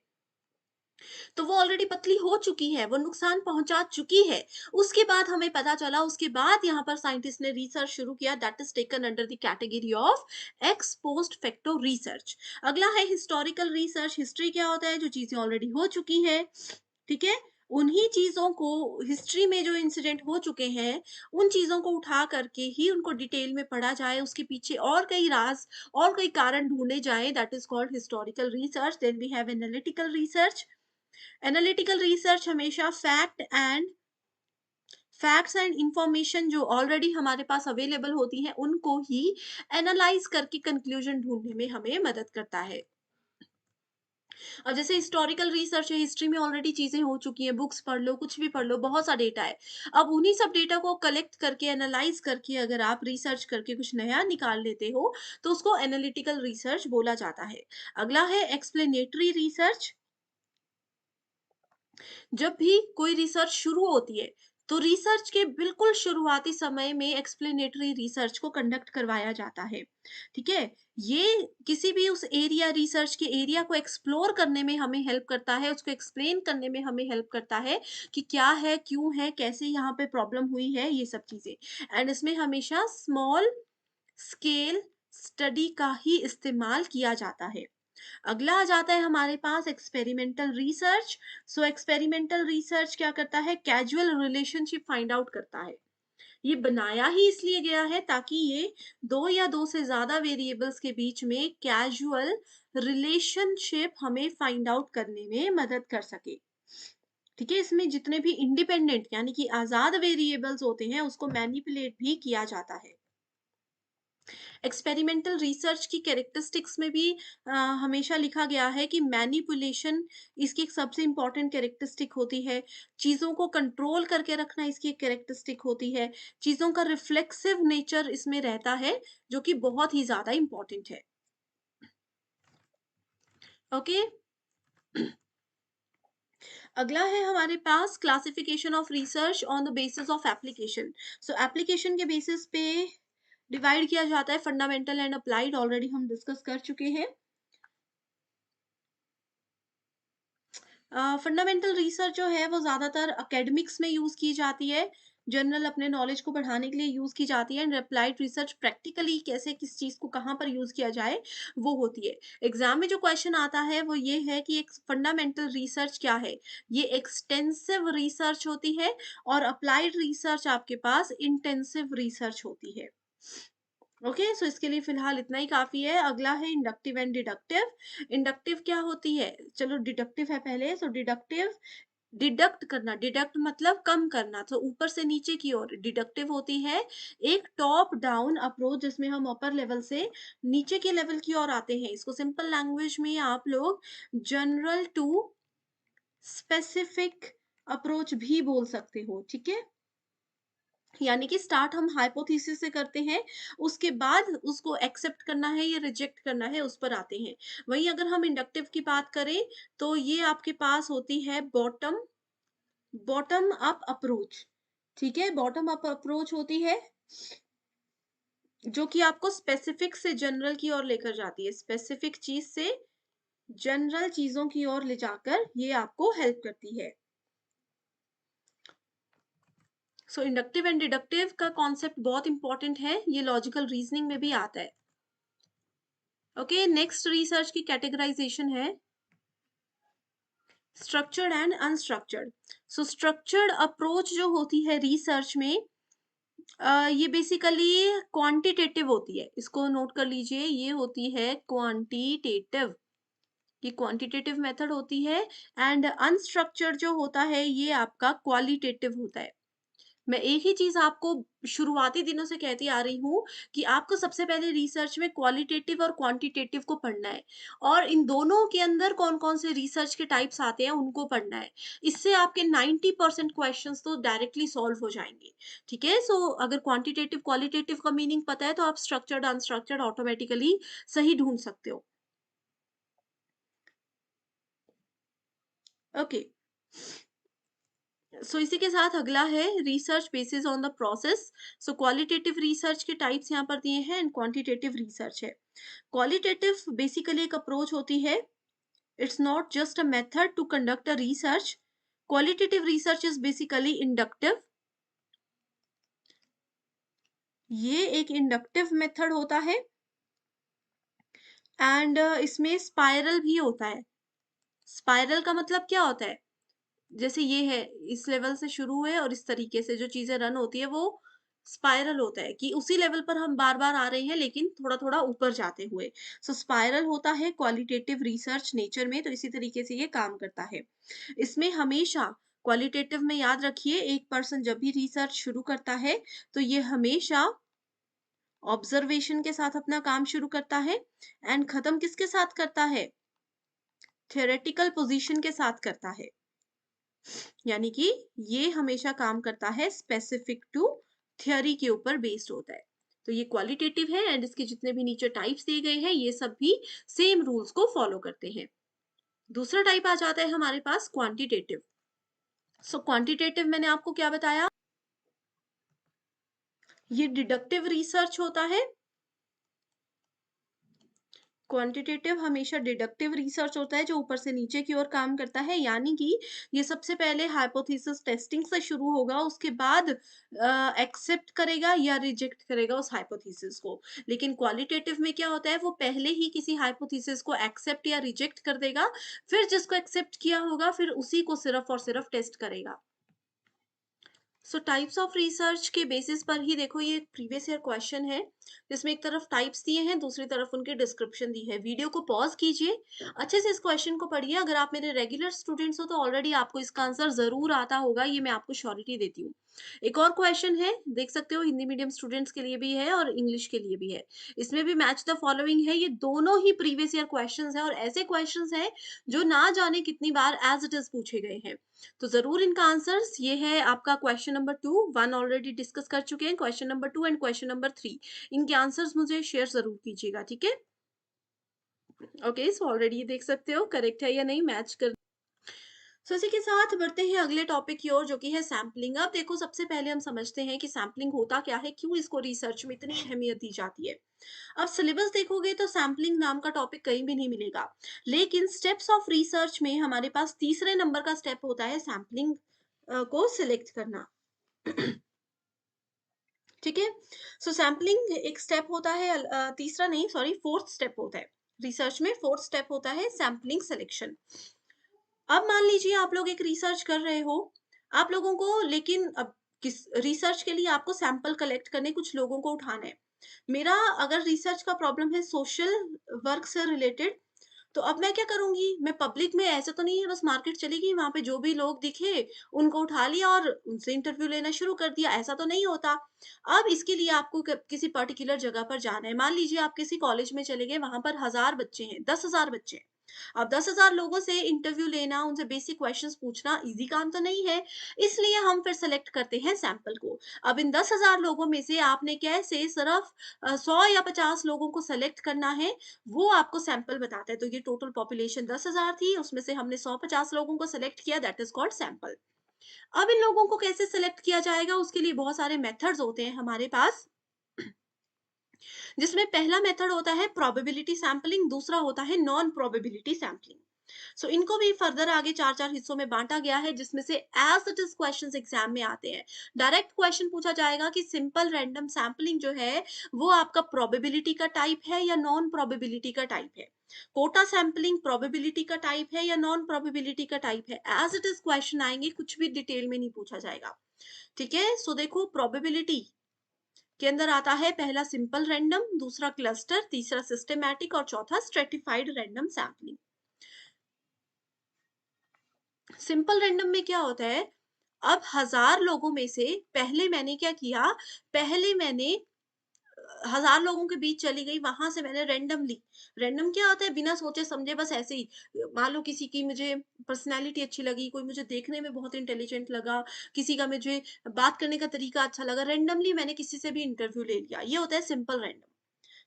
तो वो ऑलरेडी पतली हो चुकी है, वो नुकसान पहुँचा चुकी है। उसके बाद हमें पता चला, उसके बाद यहाँ पर साइंटिस्ट ने रिसर्च शुरू किया, that is taken under the category of x post facto research. अगला है हिस्टोरिकल रिसर्च। हिस्ट्री क्या होता है? जो चीज़ें ऑलरेडी हो चुकी हैं, ठीक है? उन्हीं चीज़ों को हिस्ट्री में जो इंसिडेंट हो चुके हैं, उन चीज़ों को उठा करके ही उनको डिटेल में पढ़ा जाए, उसके पीछे और कई राज़ और कई कारण ढूँढे जाएँ, that is called historical research. Then we have analytical research. Analytical research हमेशा फैक्ट्स एंड इंफॉर्मेशन जो ऑलरेडी हमारे पास अवेलेबल होती हैं उनको ही एनालाइज करके कंक्लूजन ढूंढने में हमें मदद करता है। अब जैसे हिस्टोरिकल रिसर्च है, हिस्ट्री में ऑलरेडी चीजें हो चुकी हैं, बुक्स पढ़ लो, कुछ भी पढ़ लो, बहुत सा डेटा है। अब उन्हीं सब डेटा को कलेक्ट करके एनालाइज करके अगर आप रिसर्च करके कुछ नया निकाल लेते हो तो उसको एनालिटिकल रिसर्च बोला जाता है। अगला है एक्सप्लेनेटरी रिसर्च। जब भी कोई रिसर्च शुरू होती है, तो रिसर्च के बिल्कुल शुरुआती समय में एक्सप्लेनेटरी रिसर्च को कंडक्ट करवाया जाता है, ठीक है? ये किसी भी उस एरिया रिसर्च के एरिया को एक्सप्लोर करने में हमें हेल्प करता है, उसको एक्सप्लेन करने में हमें हेल्प करता है कि क्या है, क्यों है, कैसे यहाँ पे प्रॉब्लम हुई है, ये सब चीज़ें। एंड इसमें हमेशा स्मॉल स्केल स्टडी का ही इस्तेमाल किया जाता है। अगला आ जाता है हमारे पास एक्सपेरिमेंटल रिसर्च। सो एक्सपेरिमेंटल रिसर्च क्या करता है? कैजुअल रिलेशनशिप फाइंड आउट करता है। ये बनाया ही इसलिए गया है ताकि ये 2 या 2 से ज़्यादा वेरिएबल्स के बीच में कैजुअल रिलेशनशिप हमें फाइंड आउट करने में मदद कर सके। ठीक है? इसमें जितने भी इंडिपेंडेंट यानी कि आज़ाद वेरिएबल्स होते हैं उसको मैनिपुलेट भी किया जाता है। एक्सपेरिमेंटल रिसर्च की कैरेक्टरिस्टिक्स में भी हमेशा लिखा गया है कि मैनिपुलेशन इसकी एक सबसे इम्पोर्टेंट कैरेक्टरिस्टिक होती है। चीज़ों को कंट्रोल करके रखना इसकी एक कैरेक्टरिस्टिक होती है। चीज़ों का रिफ्लेक्सिव नेचर इसमें रहता है, जो कि बहुत ही ज़्यादा इम्पोर्टेंट है। ओके? अगला है हमारे पास classification of research on the basis of application. So application के बेसिस पे डिवाइड किया जाता है, फंडामेंटल एंड अप्लाइड ऑलरेडी हम डिस्कस कर चुके हैं। फंडामेंटल रिसर्च जो है वो ज़्यादातर एकेडमिक्स में यूज़ की जाती है, जनरल अपने नॉलेज को बढ़ाने के लिए यूज़ की जाती है। एंड अप्लाइड रिसर्च प्रैक्टिकली कैसे किस चीज़ को कहाँ पर यूज़ किया जाए, वो होती है। एग्ज़ाम में जो क्वेश्चन आता है वो ये है कि एक फंडामेंटल रिसर्च क्या है? ये एक्सटेंसिव रिसर्च होती है और अप्लाइड रिसर्च आपके पास इंटेंसिव रिसर्च होती है। ओके, सो इसके लिए फिलहाल इतना ही काफी है। अगला है इंडक्टिव एंड डिडक्टिव। इंडक्टिव क्या होती है? चलो डिडक्टिव है पहले। सो डिडक्टिव डिडक्ट करना, डिडक्ट मतलब कम करना, तो ऊपर से नीचे की ओर। डिडक्टिव होती है एक टॉप डाउन अप्रोच जिसमें हम अपर लेवल से नीचे के लेवल की ओर आते हैं। इसको सिंपल लैंग्वेज में आप लोग जनरल टू स्पेसिफिक अप्रोच भी बोल सकते हो, ठीक है? यानी कि स्टार्ट हम हाइपोथेसिस से करते हैं, उसके बाद उसको एक्सेप्ट करना है या रिजेक्ट करना है, उस पर आते हैं। वहीं अगर हम इंडक्टिव की बात करें, तो ये आपके पास होती है बॉटम बॉटम अप अप्रोच, ठीक है? बॉटम अप अप्रोच होती है जो कि आपको स्पेसिफिक से जनरल की ओर लेकर जाती है। स्पेसिफिक चीज़ से जनरल चीज़ों की ओर ले जाकर ये आपको हेल्प करती है। सो इंडक्टिव एंड डिडक्टिव का कॉन्सेप्ट बहुत इंपॉर्टेंट है, ये लॉजिकल रीजनिंग में भी आता है। ओके, नेक्स्ट रिसर्च की कैटेगराइजेशन है structured and unstructured. So structured approach जो होती है रिसर्च में, ये बेसिकली क्वांटिटेटिव होती है। इसको नोट कर लीजिए, ये होती है क्वांटिटेटिव। ये क्वांटिटेटिव मेथड होती है। एंड अनस्ट्रक्चर्ड जो होता है ये आपका क्वालिटेटिव होता है। मैं एक ही चीज आपको शुरुआती दिनों से कहती आ रही हूँ कि आपको सबसे पहले रिसर्च में क्वालिटेटिव और क्वांटिटेटिव को पढ़ना है, और इन दोनों के अंदर कौन कौन से रिसर्च के टाइप्स आते हैं उनको पढ़ना है। इससे आपके 90% क्वेश्चंस तो डायरेक्टली सॉल्व हो जाएंगे। ठीक है, सो अगर क्वांटिटेटिव क्वालिटेटिव का मीनिंग पता है तो आप स्ट्रक्चर्ड अनस्ट्रक्चर्ड ऑटोमेटिकली सही ढूंढ सकते हो। ओके, सो इसी के साथ अगला है research basis on the process. So qualitative research के टाइप्स यहाँ पर दिए हैं एंड क्वांटिटेटिव रिसर्च है। क्वालिटेटिव बेसिकली एक अप्रोच होती है। It's not just a method to conduct a research. Qualitative research is basically inductive. ये एक इंडक्टिव मेथड होता है एंड इसमें स्पाइरल भी होता है। स्पाइरल का मतलब क्या होता है? जैसे ये है, इस लेवल से शुरू हुए और इस तरीके से जो चीजें रन होती है वो स्पाइरल होता है, कि उसी लेवल पर हम बार बार आ रहे हैं लेकिन थोड़ा थोड़ा ऊपर जाते हुए। सो स्पाइरल होता है क्वालिटेटिव रिसर्च नेचर में, तो इसी तरीके से ये काम करता है। इसमें हमेशा क्वालिटेटिव में याद रखिए, एक पर्सन जब भी रिसर्च शुरू करता है तो ये हमेशा ऑब्जर्वेशन के साथ अपना काम शुरू करता है एंड खत्म किसके साथ करता है? थियोरेटिकल पोजीशन के साथ करता है। यानी कि ये हमेशा काम करता है स्पेसिफिक टू थ्योरी के ऊपर बेस्ड होता है। तो ये क्वालिटेटिव है एंड इसके जितने भी नीचे टाइप्स दिए गए हैं ये सब भी सेम रूल्स को फॉलो करते हैं। दूसरा टाइप आ जाता है हमारे पास क्वांटिटेटिव। सो क्वांटिटेटिव मैंने आपको क्या बताया? ये डिडक्टिव रिसर्च होता है। क्वांटिटेटिव हमेशा डिडक्टिव रिसर्च होता है जो ऊपर से नीचे की ओर काम करता है, यानी कि ये सबसे पहले हाइपोथेसिस टेस्टिंग से शुरू होगा, उसके बाद एक्सेप्ट करेगा या रिजेक्ट करेगा उस हाइपोथेसिस को। लेकिन क्वालिटेटिव में क्या होता है, वो पहले ही किसी हाइपोथेसिस को एक्सेप्ट या रिजेक्ट कर देगा, फिर जिसको एक्सेप्ट किया होगा फिर उसी को सिर्फ और सिर्फ टेस्ट करेगा। सो टाइप्स ऑफ रिसर्च के बेसिस पर ही देखो, ये प्रीवियस ईयर क्वेश्चन है जिसमें एक तरफ टाइप्स दिए हैं, दूसरी तरफ उनके डिस्क्रिप्शन दी है। वीडियो को पॉज कीजिए, अच्छे से इस क्वेश्चन को पढ़िए। अगर आप मेरे रेगुलर स्टूडेंट्स हो तो ऑलरेडी आपको इसका आंसर जरूर आता होगा, ये मैं आपको श्योरिटी देती हूँ। एक और क्वेश्चन है, देख सकते हो, हिंदी मीडियम स्टूडेंट्स के लिए भी है और इंग्लिश के लिए भी है। इसमें भी मैच द फॉलोइंग है। ये दोनों ही प्रीवियस ईयर क्वेश्चंस है और ऐसे क्वेश्चंस हैं जो ना जाने कितनी बार एज इट इज पूछे गए हैं। तो जरूर इनका आंसर्स ये है आपका क्वेश्चन नंबर 2, 1 ऑलरेडी डिस्कस कर चुके हैं, question number 2 and question number 3। इनके आंसर्स मुझे शेयर जरूर कीजिएगा, ठीक है? ओके, सो ऑलरेडी ये देख सकते हो करेक्ट है या नहीं, मैच कर। सो इसी के साथ बढ़ते हैं अगले टॉपिक की ओर, जो कि है सैम्पलिंग। अब देखो, सबसे पहले हम समझते हैं कि सैम्पलिंग होता क्या है, क्यों इसको रिसर्च में इतनी अहमियत दी जाती है। अब सिलेबस देखोगे तो सैम्पलिंग नाम का टॉपिक कहीं भी नहीं मिलेगा, लेकिन स्टेप्स ऑफ रिसर्च में हमारे पास तीसरे नंबर का स्टेप होता है सैम्पलिंग को सिलेक्ट करना। ठीक है, सो सैम्पलिंग एक स्टेप होता है, तीसरा नहीं, सॉरी, फोर्थ स्टेप होता है रिसर्च में। फोर्थ स्टेप होता है सैम्पलिंग सिलेक्शन। अब मान लीजिए आप लोग एक रिसर्च कर रहे हो, आप लोगों को, लेकिन अब किस रिसर्च के लिए आपको सैंपल कलेक्ट करने, कुछ लोगों को उठाना है। मेरा अगर रिसर्च का प्रॉब्लम है सोशल वर्क से रिलेटेड, तो अब मैं क्या करूंगी, मैं पब्लिक में, ऐसा तो नहीं है बस मार्केट चली गई, वहां पे जो भी लोग दिखे उनको उठा लिया और उनसे इंटरव्यू लेना शुरू कर दिया, ऐसा तो नहीं होता। अब इसके लिए आपको किसी पर्टिकुलर जगह पर जाना है। मान लीजिए आप किसी कॉलेज में चले गए, वहां पर 1000 बच्चे हैं, 10,000 बच्चे हैं। अब 10,000 लोगों से इंटरव्यू लेना, उनसे बेसिक क्वेश्चंस पूछना इजी काम तो नहीं है, इसलिए हम फिर सेलेक्ट करते हैं सैंपल को। अब इन 10,000 लोगों में से आपने कैसे सिर्फ 100 या 50 लोगों को सेलेक्ट करना है, वो आपको सैंपल बताता है। तो ये टोटल पॉपुलेशन 10,000 थी, उसमें से हमने 150 लोगों को सेलेक्ट किया, दैट इज कॉल्ड सैंपल। अब इन लोगों को कैसे सेलेक्ट किया जाएगा, उसके लिए बहुत सारे मेथड्स होते हैं हमारे पास। जिसमें पहला मेथड होता है प्रोबेबिलिटी सैंपलिंग, दूसरा होता है नॉन प्रोबेबिलिटी सैंपलिंग। सो इनको भी फर्दर आगे 4-4 हिस्सों में बाँटा गया है, जिसमें से as it is questions exam में आते हैं। डायरेक्ट क्वेश्चन पूछा जाएगा कि सिंपल रैंडम सैंपलिंग जो है, वो आपका प्रोबेबिलिटी का टाइप है या नॉन प्रोबेबिलिटी का टाइप है। कोटा सैंपलिंग प्रोबेबिलिटी का टाइप है या नॉन प्रोबेबिलिटी का टाइप है। एज़ इट इज़ क्वेश्चन आएँगे, कुछ भी डिटेल में नहीं पूछा जाएगा। ठीक है? सो देखो, प्रोबेबिलिटी के अंदर आता है पहला सिंपल रैंडम, दूसरा क्लस्टर, तीसरा सिस्टेमैटिक और चौथा stratified random sampling. Simple random में क्या होता है, अब 1000 लोगों में से पहले मैंने क्या किया, पहले मैंने 1000 लोगों के बीच चली गई, वहां से मैंने रैंडम ली। रैंडम क्या होता है, बिना सोचे समझे बस ऐसे ही, मान लो किसी की मुझे पर्सनैलिटी अच्छी लगी, कोई मुझे देखने में बहुत इंटेलिजेंट लगा, किसी का मुझे बात करने का तरीका अच्छा लगा, रैंडमली मैंने किसी से भी इंटरव्यू ले लिया, ये होता है सिंपल रैंडम।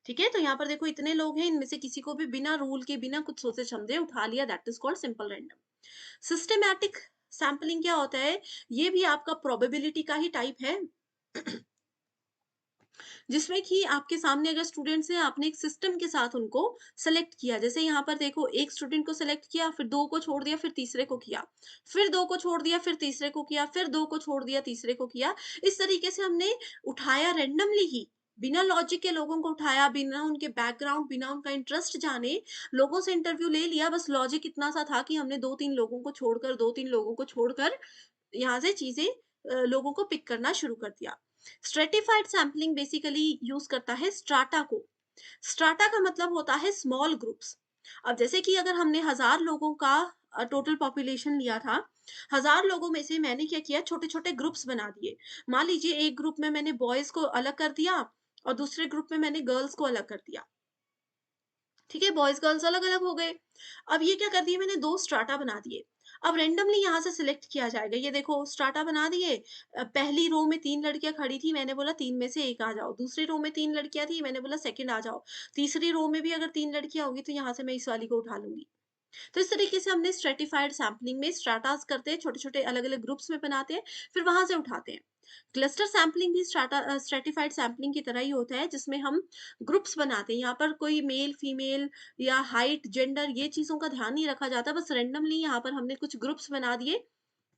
ठीक है? तो यहाँ पर देखो, इतने लोग हैं, इनमें से किसी को भी बिना रूल के, बिना कुछ सोचे समझे उठा लिया, that is called simple random. Systematic sampling क्या होता है? ये भी आपका प्रोबेबिलिटी का ही टाइप है, जिसमें कि आपके सामने अगर स्टूडेंट्स हैं, आपने एक सिस्टम के साथ उनको सेलेक्ट किया। जैसे यहाँ पर देखो, एक स्टूडेंट को सेलेक्ट किया, फिर 2 को छोड़ दिया, फिर तीसरे को किया, फिर 2 को छोड़ दिया, फिर तीसरे को किया, फिर 2 को छोड़ दिया, तीसरे को किया। इस तरीके से हमने उठाया रैंडमली ही, बिना लॉजिक के लोगों को उठाया, बिना उनके बैकग्राउंड, बिना उनका इंटरेस्ट जाने, लोगों से इंटरव्यू ले लिया। बस लॉजिक इतना सा था कि हमने 2-3 लोगों को छोड़कर, 2-3 लोगों को छोड़कर यहाँ से चीज़ें लोगों को पिक करना शुरू कर दिया। स्ट्रेटिफाइड सैंपलिंग बेसिकली यूज़ करता है स्ट्राटा को। स्ट्राटा का मतलब होता है स्मॉल ग्रुप्स। अब जैसे कि अगर हमने 1000 लोगों का टोटल पॉपुलेशन लिया था, 1000 लोगों में से मैंने क्या किया, छोटे-छोटे ग्रुप्स बना दिए। मान लीजिए एक ग्रुप में मैंने बॉयज़ को अलग कर दिया और दूसरे ग्रुप में मैंने गर्ल्स को अलग कर दिया। ठीक है? बॉयज़ गर्ल्स अलग-अलग हो गए। अब ये क्या कर दिए, मैंने 2 स्ट्राटा बना दिए। अब रैंडमली यहाँ से सिलेक्ट किया जाएगा। ये देखो, स्ट्राटा बना दिए। पहली रो में 3 लड़कियाँ खड़ी थी, मैंने बोला 3 में से 1 आ जाओ। दूसरी रो में 3 लड़कियाँ थी, मैंने बोला सेकंड आ जाओ। तीसरी रो में भी अगर 3 लड़कियाँ होंगी, तो यहाँ से मैं इस वाली को उठा लूँगी। तो इस तरीके से हमने स्ट्रेटिफाइड सैंपलिंग में स्ट्राटास करते हैं, छोटे-छोटे अलग-अलग ग्रुप्स में बनाते हैं, फिर वहाँ से उठाते हैं। क्लस्टर सैंपलिंग भी स्ट्रेटिफाइड सैंपलिंग की तरह ही होता है, जिसमें हम ग्रुप्स बनाते हैं। यहाँ पर कोई मेल, फीमेल या हाइट, जेंडर, ये चीज़ों का ध्यान नहीं रखा जाता, बस रैंडमली यहाँ पर हमने कुछ ग्रुप्स बना दिए,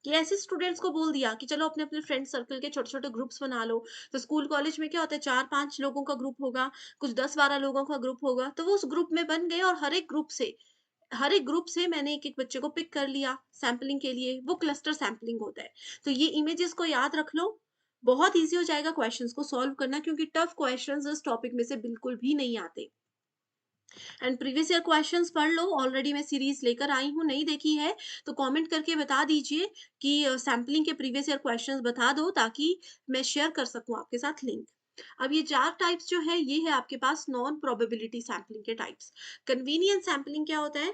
कि ऐसे स्टूडेंट्स को बोल दिया कि चलो अपने-अपने फ्रेंड सर्कल के छोटे-छोटे ग्रुप्स बना लो। तो स्कूल कॉलेज में क्या होता है, 4-5 लोगों का ग्रुप होगा, कुछ 10-12 लोगों का ग्रुप होगा, तो वो उस ग्रुप में बन गए और हर एक ग्रुप से मैंने एक-एक बच्चे को पिक कर लिया सैंपलिंग के लिए, वो क्लस्टर सैंपलिंग होता है। तो ये इमेजेस को याद रख लो, बहुत ईज़ी हो जाएगा क्वेश्चंस को सॉल्व करना, क्योंकि टफ क्वेश्चंस इस टॉपिक में से बिल्कुल भी नहीं आते। एंड प्रीवियस ईयर क्वेश्चंस पढ़ लो, ऑलरेडी मैं सीरीज़ लेकर आई हूँ, नहीं देखी है तो कमेंट करके बता दीजिए कि सैंपलिंग के प्रीवियस ईयर क्वेश्चंस बता दो, ताकि मैं शेयर कर सकूँ आपके साथ लिंक। अब ये 4 टाइप्स जो है, ये है आपके पास नॉन प्रोबेबिलिटी सैंपलिंग के टाइप्स। कन्वीनियंस सैंपलिंग क्या होता है?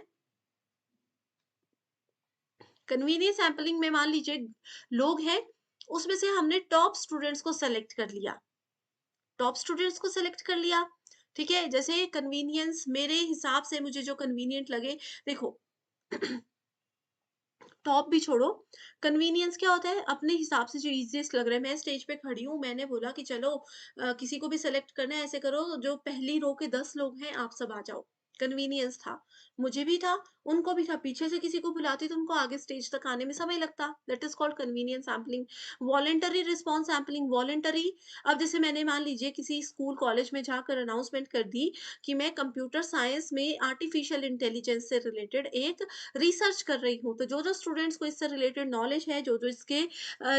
कन्वीनियंस सैंपलिंग में मान लीजिए लोग हैं, उसमें से हमने टॉप स्टूडेंट्स को सेलेक्ट कर लिया। टॉप स्टूडेंट्स को सेलेक्ट कर लिया, ठीक है? जैसे कन्वीनियंस मेरे हिसाब से मुझे जो कन्वीनिएंट लगे, देखो, टॉप भी छोड़ो, कन्वीनियंस क्या होता है? अपने हिसाब से जो ईज़ीएस्ट लग रहा है। मैं स्टेज पे खड़ी हूँ, मैंने बोला कि चलो किसी को भी सेलेक्ट करना है, ऐसे करो, जो पहली रो के 10 लोग हैं, आप सब आ जाओ। कन्वीनियंस था, मुझे भी था, उनको भी था। पीछे से किसी को बुलाती तो उनको आगे स्टेज तक आने में समय लगता। That is called convenience sampling. Voluntary response sampling, voluntary, अब जैसे मैंने मान लीजिए किसी स्कूल कॉलेज में जाकर अनाउंसमेंट कर दी कि मैं कंप्यूटर साइंस में आर्टिफिशियल इंटेलिजेंस से रिलेटेड एक रिसर्च कर रही हूँ। तो जो-जो स्टूडेंट्स को इससे रिलेटेड नॉलेज है, जो-जो इसके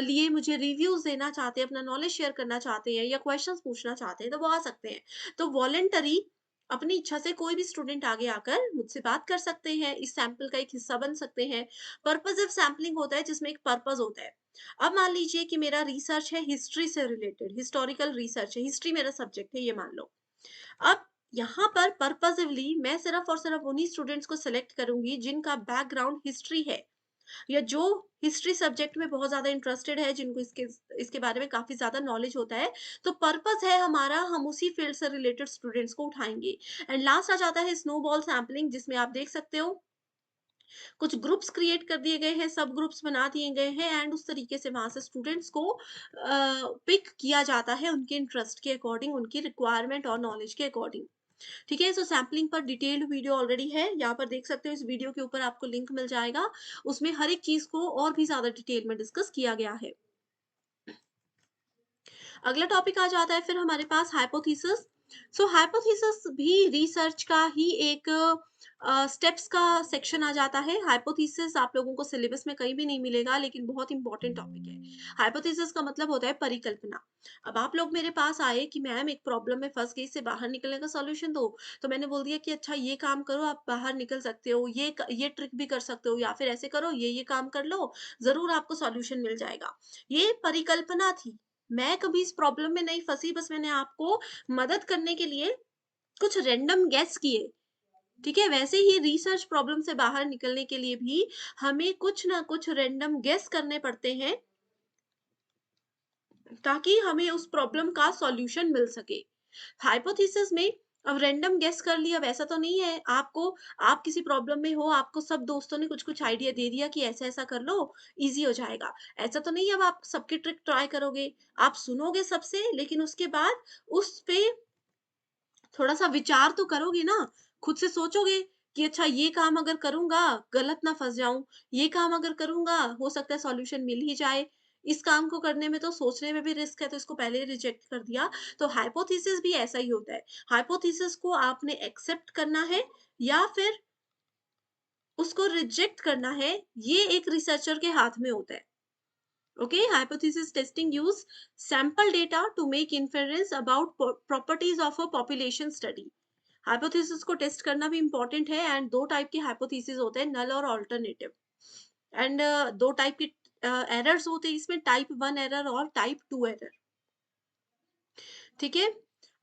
लिए मुझे रिव्यूज़ देना चाहते हैं, अपना नॉलेज शेयर करना चाहते हैं या क्वेश्चंस पूछना चाहते हैं, तो वो आ सकते हैं। तो वॉलंटरी, अपनी इच्छा से कोई भी स्टूडेंट आगे आकर मुझसे बात कर सकते हैं, इस सैंपल का एक हिस्सा बन सकते हैं। पर्पसिव सैंपलिंग होता है, जिसमें एक पर्पस होता है। अब मान लीजिए कि मेरा रिसर्च है हिस्ट्री से रिलेटेड, हिस्टोरिकल रिसर्च है, हिस्ट्री मेरा सब्जेक्ट है, ये मान लो। अब यहाँ पर पर्पसिवली मैं सिर्फ और सिर्फ उन्हीं स्टूडेंट्स को सेलेक्ट करूँगी जिनका बैकग्राउंड हिस्ट्री है, या जो हिस्ट्री सब्जेक्ट में बहुत ज़्यादा इंटरेस्टेड है, जिनको इसके बारे में काफ़ी ज़्यादा नॉलेज होता है। तो पर्पस है हमारा, हम उसी फील्ड से रिलेटेड स्टूडेंट्स को उठाएँगे। एंड लास्ट आ जाता है स्नोबॉल सैंपलिंग, जिसमें आप देख सकते हो कुछ ग्रुप्स क्रिएट कर दिए गए हैं, सब ग्रुप्स बना दिए गए हैं एंड उस तरीके से वहाँ से स्टूडेंट्स को पिक किया जाता है उनके इंटरेस्ट के अकॉर्डिंग, उनकी रिक्वायरमेंट और नॉलेज के अकॉर्डिंग। ठीक है, सो सैम्पलिंग पर डिटेल्ड वीडियो ऑलरेडी है, यहाँ पर देख सकते हो, इस वीडियो के ऊपर आपको लिंक मिल जाएगा। उसमें हर एक चीज़ को और भी ज़्यादा डिटेल में डिस्कस किया गया है। अगला टॉपिक आ जाता है फिर हमारे पास हाइपोथेसिस। सो हाइपोथेसिस भी रिसर्च का ही एक स्टेप्स का सेक्शन आ जाता है। हाइपोथेसिस आप लोगों को सिलेबस में कहीं भी नहीं मिलेगा, लेकिन बहुत इंपॉर्टेंट टॉपिक है। हाइपोथेसिस का मतलब होता है परिकल्पना। अब आप लोग मेरे पास आए कि मैम एक प्रॉब्लम में फंस गई, इससे बाहर निकलने का सॉल्यूशन दो। तो मैंने बोल दिया कि अच्छा ये काम करो, आप बाहर निकल सकते हो, ये ट्रिक भी कर सकते हो, या फिर ऐसे करो, ये काम कर लो, जरूर आपको सॉल्यूशन मिल जाएगा। ये परिकल्पना थी। मैं कभी इस प्रॉब्लम में नहीं फँसी, बस मैंने आपको मदद करने के लिए कुछ रैंडम गेस किए, ठीक है? वैसे ही रिसर्च प्रॉब्लम से बाहर निकलने के लिए भी हमें कुछ ना कुछ रैंडम गेस करने पड़ते हैं, ताकि हमें उस प्रॉब्लम का सॉल्यूशन मिल सके। हाइपोथेसिस में अब रैंडम गेस कर लिया वैसा तो नहीं है, आप किसी प्रॉब्लम में हो, आपको सब दोस्तों ने कुछ-कुछ आइडिया दे दिया कि ऐसा-ऐसा कर लो, ईज़ी हो जाएगा। ऐसा तो नहीं है अब आप सबकी ट्रिक ट्राई करोगे। आप सुनोगे सबसे, लेकिन उसके बाद उस पे थोड़ा-सा विचार तो करोगे ना, खुद से सोचोगे कि अच्छा ये काम अगर करूँगा, गलत ना फँस जाऊँ, ये काम अगर करूँगा, हो सकता है सॉल्यूशन मिल ही जाए। इस काम को करने में तो सोचने में भी रिस्क है, तो इसको पहले ही रिजेक्ट कर दिया। तो हाइपोथेसिस भी ऐसा ही होता है। हाइपोथेसिस को आपने एक्सेप्ट करना है या फिर उसको रिजेक्ट करना है, ये एक रिसर्चर के हाथ में होता है। Okay, hypothesis testing use sample data to make inference about properties of a population study. Hypothesis को टेस्ट करना भी इंपॉर्टेंट है एंड दो टाइप के हाइपोथेसिस होते हैं, नल और ऑल्टरनेटिव। एंड दो टाइप के एरर्स होते हैं इसमें, टाइप 1 एरर और टाइप 2 एरर। ठीक है,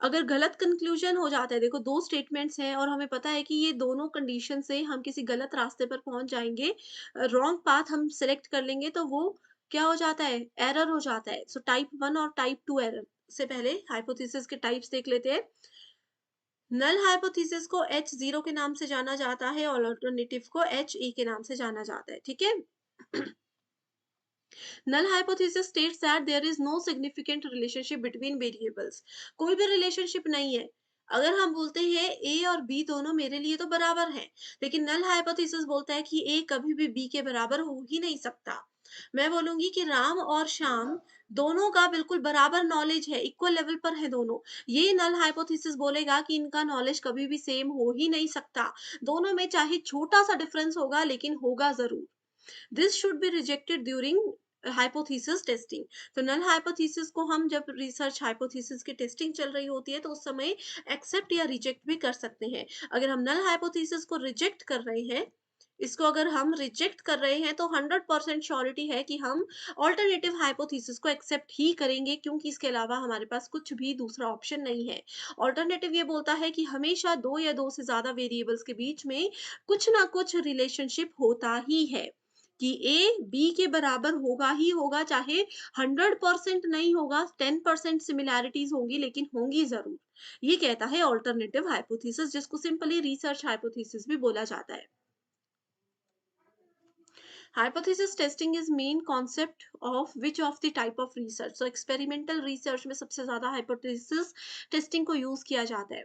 अगर गलत कंक्लूजन हो जाता है, देखो दो स्टेटमेंट्स हैं और हमें पता है कि ये दोनों कंडीशन से हम किसी गलत रास्ते पर पहुंच जाएंगे, रॉन्ग पाथ हम सिलेक्ट कर लेंगे, तो वो क्या हो जाता है, एरर हो जाता है। सो टाइप 1 और टाइप 2 एरर से पहले हाइपोथेसिस के टाइप्स देख लेते हैं। नल हाइपोथेसिस को H0 के नाम से जाना जाता है और अल्टरनेटिव को HA के नाम से जाना जाता है। ठीक है। Null hypothesis states that there is no significant relationship between variables. कोई भी रिलेशनशिप नहीं है। अगर हम बोलते हैं A और B दोनों मेरे लिए तो बराबर हैं, लेकिन नल हाइपोथेसिस बोलता है कि A कभी भी B के बराबर हो ही नहीं सकता। मैं बोलूंगी कि राम और श्याम दोनों का बिल्कुल बराबर नॉलेज है, इक्वल लेवल पर है दोनों। ये नल हाइपोथेसिस बोलेगा कि इनका नॉलेज कभी भी सेम हो ही नहीं सकता। दोनों में चाहे छोटा सा डिफरेंस होगा, लेकिन होगा जरूर। This should be rejected during hypothesis testing. तो नल हाइपोथेसिस को हम जब रिसर्च हाइपोथेसिस की टेस्टिंग चल रही होती है, तो उस समय एक्सेप्ट या रिजेक्ट भी कर सकते हैं। अगर हम नल हाइपोथेसिस को रिजेक्ट कर रहे हैं, इसको अगर हम रिजेक्ट कर रहे हैं, तो 100% श्योरिटी है कि हम ऑल्टरनेटिव हाइपोथेसिस को एक्सेप्ट ही करेंगे, क्योंकि इसके अलावा हमारे पास कुछ भी दूसरा ऑप्शन नहीं है। ऑल्टरनेटिव ये बोलता है कि हमेशा दो या दो से ज्यादा वेरिएबल्स के बीच में कुछ ना कुछ रिलेशनशिप होता ही है, कि ए बी के बराबर होगा ही होगा, चाहे 100% नहीं होगा, 10% सिमिलैरिटीज होंगी, लेकिन होंगी जरूर। ये कहता है ऑल्टरनेटिव हाइपोथेसिस, जिसको सिंपली रिसर्च हाइपोथेसिस भी बोला जाता है। Hypothesis testing is main concept of which of the type of research? So experimental research में सबसे ज्यादा hypothesis testing को use किया जाता है।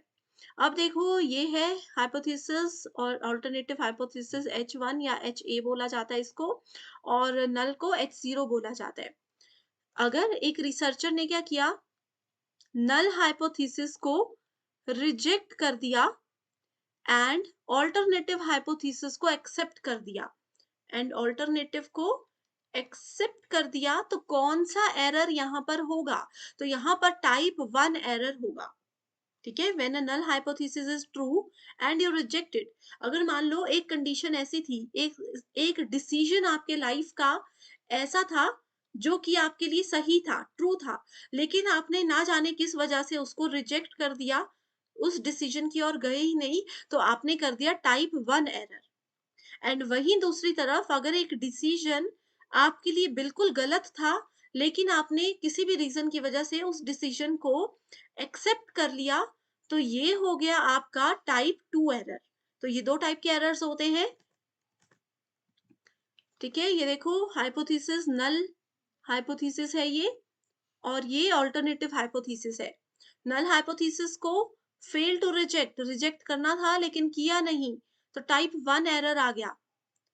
अब देखो ये है हाइपोथेसिस और अल्टरनेटिव हाइपोथेसिस, H1 या HA बोला जाता है इसको, और नल को H0 बोला जाता है। अगर एक रिसर्चर ने क्या किया, नल हाइपोथेसिस को रिजेक्ट कर दिया एंड ऑल्टरनेटिव हाइपोथेसिस को एक्सेप्ट कर दिया, एंड ऑल्टरनेटिव को एक्सेप्ट कर दिया, तो कौन सा एरर यहाँ पर होगा, तो यहाँ पर टाइप 1 एरर होगा। ठीक है, when a null hypothesis is true and you rejected. अगर मान लो एक कंडीशन ऐसी थी, एक डिसीजन आपके लाइफ का ऐसा था जो कि आपके लिए सही था, ट्रू था, लेकिन आपने ना जाने किस वजह से उसको रिजेक्ट कर दिया, उस डिसीजन की ओर गए ही नहीं, तो आपने कर दिया टाइप 1 एरर। एंड वहीं दूसरी तरफ अगर एक डिसीजन आपके लिए बिल्कुल गलत था, लेकिन आपने किसी भी रीजन की वजह से उस डिसीजन को एक्सेप्ट कर लिया, तो ये हो गया आपका टाइप 2 एरर। तो ये दो टाइप के एरर्स होते हैं, ठीक है, ये देखो हाइपोथेसिस नल हाइपोथेसिस है ये, और ये अल्टरनेटिव हाइपोथेसिस है। नल हाइपोथेसिस को फेल टू रिजेक्ट करना था लेकिन किया नहीं, तो टाइप 1 एरर आ गया,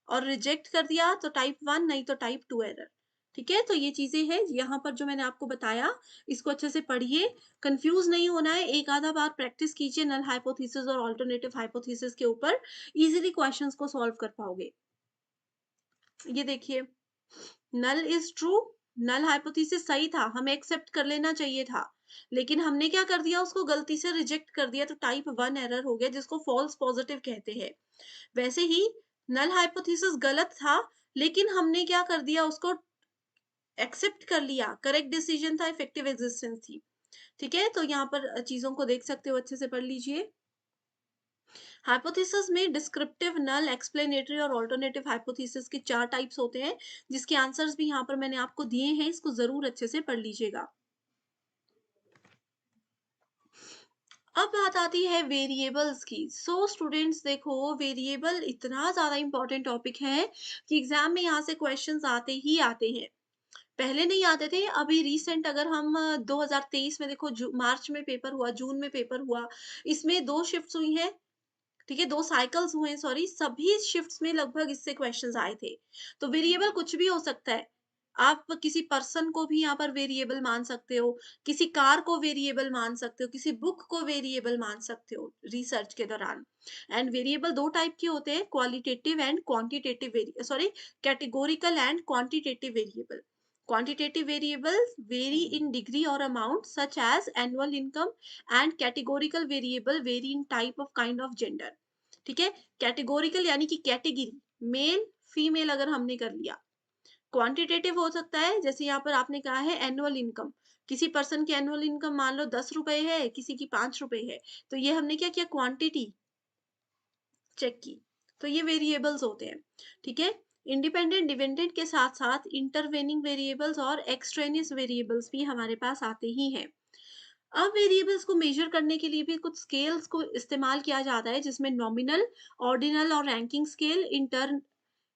और रिजेक्ट कर दिया तो टाइप 1 नहीं तो टाइप 2 एरर। ठीक है, तो ये चीजें हैं यहाँ पर जो मैंने आपको बताया, इसको अच्छे से पढ़िए, कंफ्यूज नहीं होना है, एक आधा बार प्रैक्टिस कीजिए नल हाइपोथेसिस और अल्टरनेटिव हाइपोथेसिस के ऊपर, इजीली क्वेश्चंस को सॉल्व कर पाओगे। ये देखिए, null is true, null hypothesis सही था, हमें एक्सेप्ट कर लेना चाहिए था, लेकिन हमने क्या कर दिया, उसको गलती से रिजेक्ट कर दिया, तो टाइप 1 एरर हो गया, जिसको फॉल्स पॉजिटिव कहते हैं। वैसे ही नल हाइपोथेसिस गलत था, लेकिन हमने क्या कर दिया, उसको एक्सेप्ट कर लिया, करेक्ट डिसीजन था, इफेक्टिव एग्जिस्टेंस थी। ठीक है, तो यहाँ पर चीजों को देख सकते हो, अच्छे से पढ़ लीजिए। हाइपोथेसिस में डिस्क्रिप्टिव, नल, एक्सप्लेनेटरी और ऑल्टरनेटिव हाइपोथेसिस के 4 टाइप्स होते हैं, जिसके आंसर्स भी यहाँ पर मैंने आपको दिए हैं, इसको जरूर अच्छे से पढ़ लीजिएगा। अब बात आती है वेरिएबल्स की। सो स्टूडेंट्स देखो, वेरिएबल इतना ज्यादा इंपॉर्टेंट टॉपिक है कि एग्जाम में यहाँ से क्वेश्चंस आते ही आते हैं। पहले नहीं आते थे, अभी रिसेंट अगर हम 2023 में देखो, मार्च में पेपर हुआ, जून में पेपर हुआ, इसमें 2 शिफ्ट्स हुई हैं। ठीक है, 2 साइकल्स हुए हैं, सॉरी, सभी शिफ्ट्स में लगभग इससे क्वेश्चंस आए थे। तो वेरिएबल कुछ भी हो सकता है। आप किसी पर्सन को भी यहाँ पर वेरिएबल मान सकते हो, किसी कार को वेरिएबल मान सकते हो, किसी बुक को वेरिएबल मान सकते हो रिसर्च के दौरान। एंड वेरिएबल 2 टाइप के होते हैं, qualitative and quantitative categorical and quantitative variable. Quantitative variables vary in degree or amount, such as annual income, and categorical variable vary in type of kind of gender. ठीक है, categorical यानी कि category, male female अगर हमने कर लिया। Quantitative हो सकता है, जैसे यहाँ पर आपने कहा है एनुअल इनकम, किसी पर्सन की एनुअल इनकम मान लो 10 रुपए है, किसी की 5 रुपए है, तो ये हमने क्या किया, क्वांटिटी चेक की। तो ये वेरिएबल्स होते हैं। ठीक है, इंडिपेंडेंट डिपेंडेंट के साथ साथ इंटरवेनिंग वेरिएबल्स और एक्सट्रेनियस वेरिएबल्स भी हमारे पास आते ही हैं। अब वेरिएबल्स को मेजर करने के लिए भी कुछ स्केल्स को इस्तेमाल किया जाता है, जिसमें नॉमिनल, ऑर्डिनल और रैंकिंग स्केल,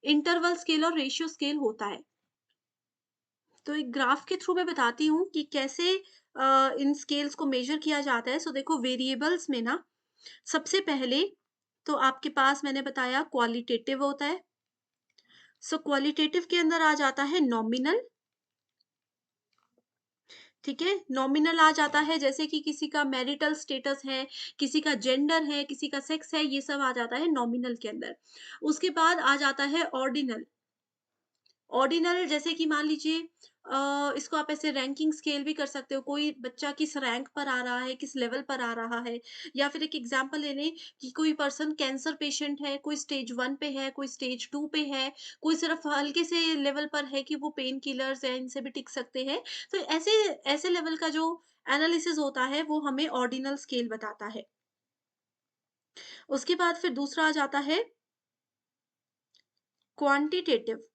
इंटरवल स्केल और रेशियो स्केल होता है। तो एक ग्राफ के थ्रू मैं बताती हूँ कि कैसे इन स्केल्स को मेजर किया जाता है। सो देखो, वेरिएबल्स में ना सबसे पहले तो आपके पास मैंने बताया क्वालिटेटिव होता है। सो क्वालिटेटिव के अंदर आ जाता है नॉमिनल। ठीक है, नॉमिनल आ जाता है, जैसे कि किसी का मैरिटल स्टेटस है, किसी का जेंडर है, किसी का सेक्स है, ये सब आ जाता है नॉमिनल के अंदर। उसके बाद आ जाता है ऑर्डिनल। ऑर्डिनल जैसे कि मान लीजिए, इसको आप ऐसे रैंकिंग स्केल भी कर सकते हो, कोई बच्चा किस रैंक पर आ रहा है, किस लेवल पर आ रहा है। या फिर एक एग्जांपल ले लें कि कोई पर्सन कैंसर पेशेंट है, कोई स्टेज 1 पे है, कोई स्टेज 2 पे है, कोई सिर्फ हल्के से लेवल पर है कि वो पेन किलर्स है, इनसे भी टिक सकते हैं। तो ऐसे ऐसे लेवल का जो एनालिसिस होता है, वो हमें ऑर्डिनल स्केल बताता है। उसके बाद फिर दूसरा आ जाता है क्वांटिटेटिव।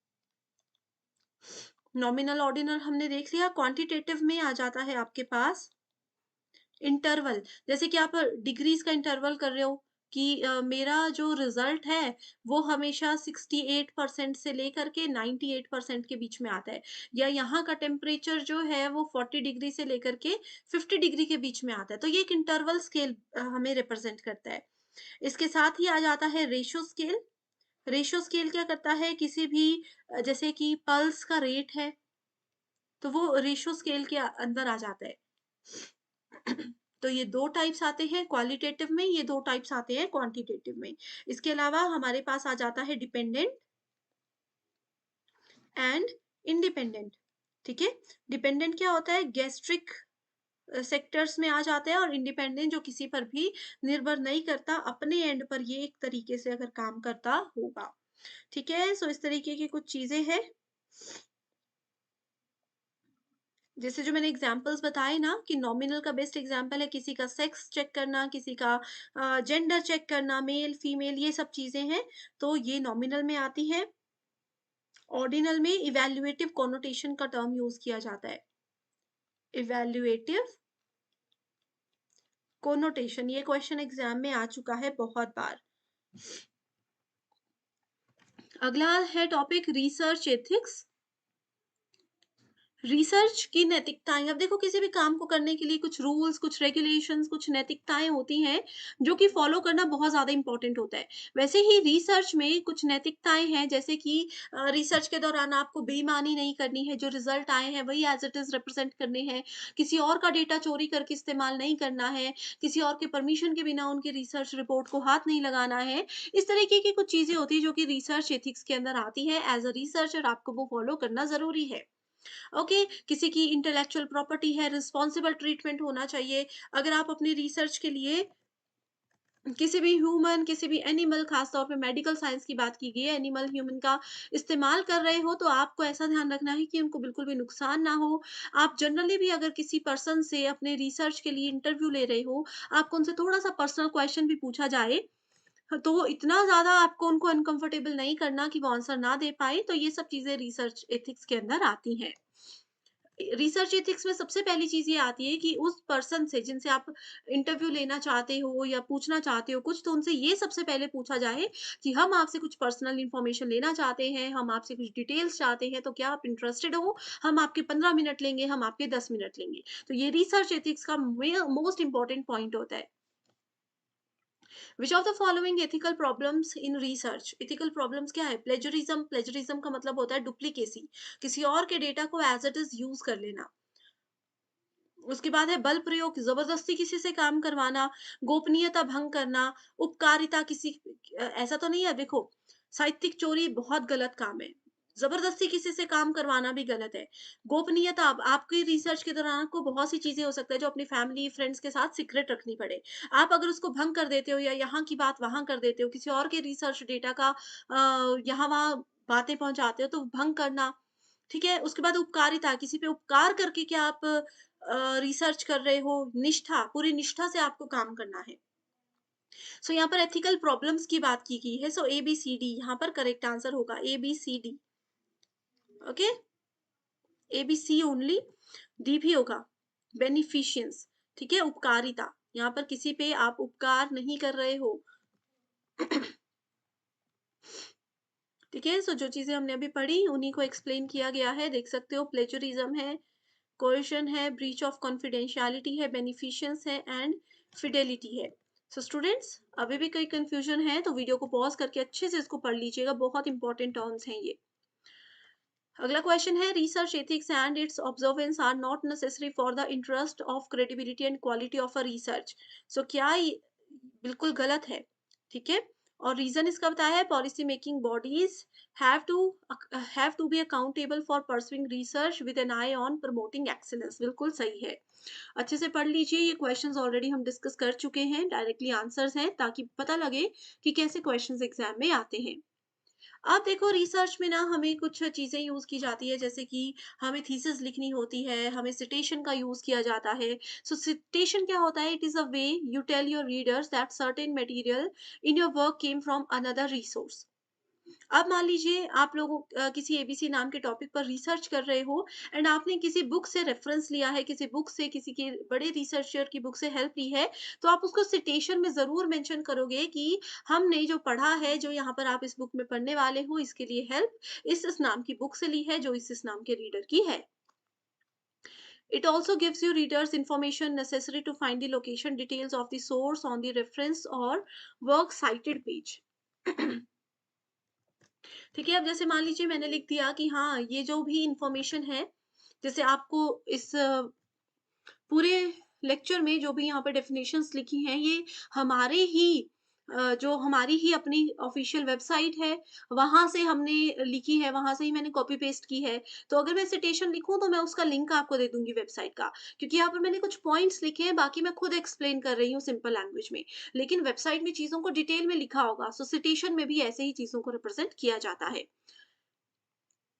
नॉमिनल ऑर्डिनल हमने देख लिया, क्वांटिटेटिव में आ जाता है आपके पास इंटरवल। जैसे कि आप डिग्रीज का इंटरवल कर रहे हो कि मेरा जो रिजल्ट है वो हमेशा 68% से लेकर के 98% के बीच में आता है, या यहाँ का टेम्परेचर जो है वो 40 डिग्री से लेकर के 50 डिग्री के बीच में आता है। तो ये एक इंटरवल स्केल हमें रिप्रेजेंट करता है। इसके साथ ही आ जाता है रेशो स्केल। रेशो स्केल क्या करता है, किसी भी जैसे कि पल्स का रेट है, तो वो रेशो स्केल के अंदर आ जाता है। तो ये 2 टाइप्स आते हैं क्वालिटेटिव में, ये 2 टाइप्स आते हैं क्वांटिटेटिव में। इसके अलावा हमारे पास आ जाता है डिपेंडेंट एंड इंडिपेंडेंट। ठीक है, डिपेंडेंट क्या होता है, गैस्ट्रिक सेक्टर्स में आ जाता है, और इंडिपेंडेंट जो किसी पर भी निर्भर नहीं करता, अपने एंड पर ये एक तरीके से अगर काम करता होगा। ठीक है, सो इस तरीके की कुछ चीजें हैं, जैसे जो मैंने एग्जांपल्स बताए ना कि नॉमिनल का बेस्ट एग्जांपल है किसी का सेक्स चेक करना, किसी का जेंडर चेक करना, मेल फीमेल, ये सब चीजें हैं, तो ये नॉमिनल में आती है। ऑर्डिनल में इवैल्यूएटिव कॉनोटेशन का टर्म यूज किया जाता है, इवैल्यूएटिव कोनोटेशन। ये क्वेश्चन एग्जाम में आ चुका है बहुत बार। अगला है टॉपिक रिसर्च एथिक्स। रिसर्च की नैतिकताएँ, अब देखो किसी भी काम को करने के लिए कुछ रूल्स, कुछ रेगुलेशंस, कुछ नैतिकताएँ होती हैं, जो कि फ़ॉलो करना बहुत ज़्यादा इम्पोर्टेंट होता है। वैसे ही रिसर्च में कुछ नैतिकताएँ हैं, जैसे कि रिसर्च के दौरान आपको बेईमानी नहीं करनी है, जो रिज़ल्ट आए हैं वही एज़ इट इज़ रिप्रेज़ेंट करने हैं, किसी और का डेटा चोरी करके इस्तेमाल नहीं करना है, किसी और के परमिशन के बिना उनकी रिसर्च रिपोर्ट को हाथ नहीं लगाना है। इस तरीके की कुछ चीज़ें होती हैं जो कि रिसर्च एथिक्स के अंदर आती हैं, एज़ अ रिसर्चर आपको वो फ़ॉलो करना ज़रूरी है। ओके, किसी की इंटेलेक्चुअल प्रॉपर्टी है, रिस्पॉन्सिबल ट्रीटमेंट होना चाहिए। अगर आप अपनी रिसर्च के लिए किसी भी ह्यूमन, किसी भी एनिमल, खास तौर पे मेडिकल साइंस की बात की गई है, एनिमल ह्यूमन का इस्तेमाल कर रहे हो, तो आपको ऐसा ध्यान रखना है कि उनको बिल्कुल भी नुकसान ना हो। आप जनरली भी अगर किसी पर्सन से अपने रिसर्च के लिए इंटरव्यू ले रहे हो, आपको उनसे थोड़ा-सा पर्सनल क्वेश्चन भी पूछा जाए, तो इतना ज़्यादा आपको उनको अनकंफर्टेबल नहीं करना कि वो आंसर ना दे पाएँ, तो ये सब चीज़ें रिसर्च एथिक्स के अंदर आती हैं। रिसर्च एथिक्स में सबसे पहली चीज़ ये आती है कि उस पर्सन से जिनसे आप इंटरव्यू लेना चाहते हो या पूछना चाहते हो कुछ, तो उनसे ये सबसे पहले पूछा जाए कि हम आपसे कुछ पर्सनल इन्फॉर्मेशन लेना चाहते हैं, हम आपसे कुछ डिटेल्स चाहते हैं, तो क्या आप इंटरेस्टेड हो? हम आपके 15 मिनट लेंगे, हम आपके 10 मिनट लेंगे। तो ये रिसर्च एथिक्स का मोस्ट इंपॉर्टेंट पॉइंट होता है। Which of the following ethical problems in research, ethical problems क्या है? प्लेजरिज्म, प्लेजरिज्म का मतलब होता है डुप्लीकेसी, किसी और के डेटा को एज इट इज यूज कर लेना। उसके बाद है बल प्रयोग, जबरदस्ती किसी से काम करवाना, गोपनीयता भंग करना, उपकारिता किसी ऐसा तो नहीं है देखो, साहित्यिक चोरी बहुत गलत काम है, जबरदस्ती किसी से काम करवाना भी गलत है। गोपनीयता, अब आपकी रिसर्च के दौरान आपको बहुत सी चीजें हो सकता है जो अपनी फैमिली फ्रेंड्स के साथ सीक्रेट रखनी पड़े, आप अगर उसको भंग कर देते हो या यहाँ की बात वहां कर देते हो, किसी और के रिसर्च डेटा का यहाँ वहां बातें पहुंचाते हो, तो भंग करना। ठीक है? उसके बाद उपकारिता, किसी पे उपकार करके क्या आप रिसर्च कर रहे हो, निष्ठा, पूरी निष्ठा से आपको काम करना है। सो यहाँ पर एथिकल प्रॉब्लम्स की बात की गई है, सो ABCD यहाँ पर करेक्ट आंसर होगा, ABCD। Okay? ABC only, D भी होगा, बेनिफिशियंस, ठीक है? उपकारिता, यहाँ पर किसी पे आप उपकार नहीं कर रहे हो। ठीक है? सो जो चीज़ें हमने अभी पढ़ी उन्हीं को एक्सप्लेन किया गया है, देख सकते हो, प्लेजरिज्म है, कोएशन है, ब्रीच ऑफ कॉन्फिडेंशियलिटी है, बेनिफिशियंस है एंड फिडेलिटी है। सो स्टूडेंट्स, अभी भी कोई कंफ्यूजन है तो वीडियो को पॉज करके अच्छे से इसको पढ़ लीजिएगा, बहुत इंपॉर्टेंट टर्म्स हैं ये। अगला क्वेश्चन है, research ethics and its observance are not necessary for the interest of credibility and quality of a research. So क्या बिल्कुल गलत है, ठीक है? और रीजन इसका बताया है, policy making bodies have to have to be accountable for pursuing research with an eye on promoting excellence. बिल्कुल सही है, अच्छे से पढ़ लीजिए, ये क्वेश्चंस ऑलरेडी हम डिस्कस कर चुके हैं, डायरेक्टली आंसर्स हैं, ताकि पता लगे कि कैसे क्वेश्चंस एग्जाम में आते हैं। अब देखो रिसर्च में ना हमें कुछ चीज़ें यूज़ की जाती है, जैसे कि हमें थीसिस लिखनी होती है, हमें सिटेशन का यूज़ किया जाता है। सो सिटेशन क्या होता है? It is a way you tell your readers that certain material in your work came from another resource. अब मान लीजिए आप लोगों किसी एबीसी नाम के टॉपिक पर रिसर्च कर रहे हो एंड आपने किसी बुक से रेफरेंस लिया है, किसी बुक से, किसी के बड़े रिसर्चर की बुक से हेल्प ली है, तो आप उसको सिटेशन में ज़रूर मेंशन करोगे कि हमने जो पढ़ा है, जो यहाँ पर आप इस बुक में पढ़ने वाले हो, इसके लिए हेल्प इस नाम की बुक से ली है, जो इस नाम के रीडर की है। It also gives you readers information necessary to find the location details of the source on the reference or work cited page. ठीक है? अब जैसे मान लीजिए मैंने लिख दिया कि हाँ, ये जो भी इन्फॉर्मेशन है, जैसे आपको इस पूरे लेक्चर में जो भी यहाँ पे डेफिनेशंस लिखी हैं, ये हमारे ही जो हमारी ही अपनी ऑफिशियल वेबसाइट है, वहाँ से हमने लिखी है, वहाँ से ही मैंने कॉपी पेस्ट की है। तो अगर मैं सिटेशन लिखूँ तो मैं उसका लिंक आपको दे दूँगी वेबसाइट का, क्योंकि यहाँ पर मैंने कुछ पॉइंट्स लिखे हैं, बाकी मैं खुद एक्सप्लेन कर रही हूँ सिंपल लैंग्वेज में। लेकिन वेबसाइट में चीज़ों को डिटेल में लिखा होगा, सो सिटेशन में भी ऐसे ही चीज़ों को रिप्रेज़ेंट किया जाता है।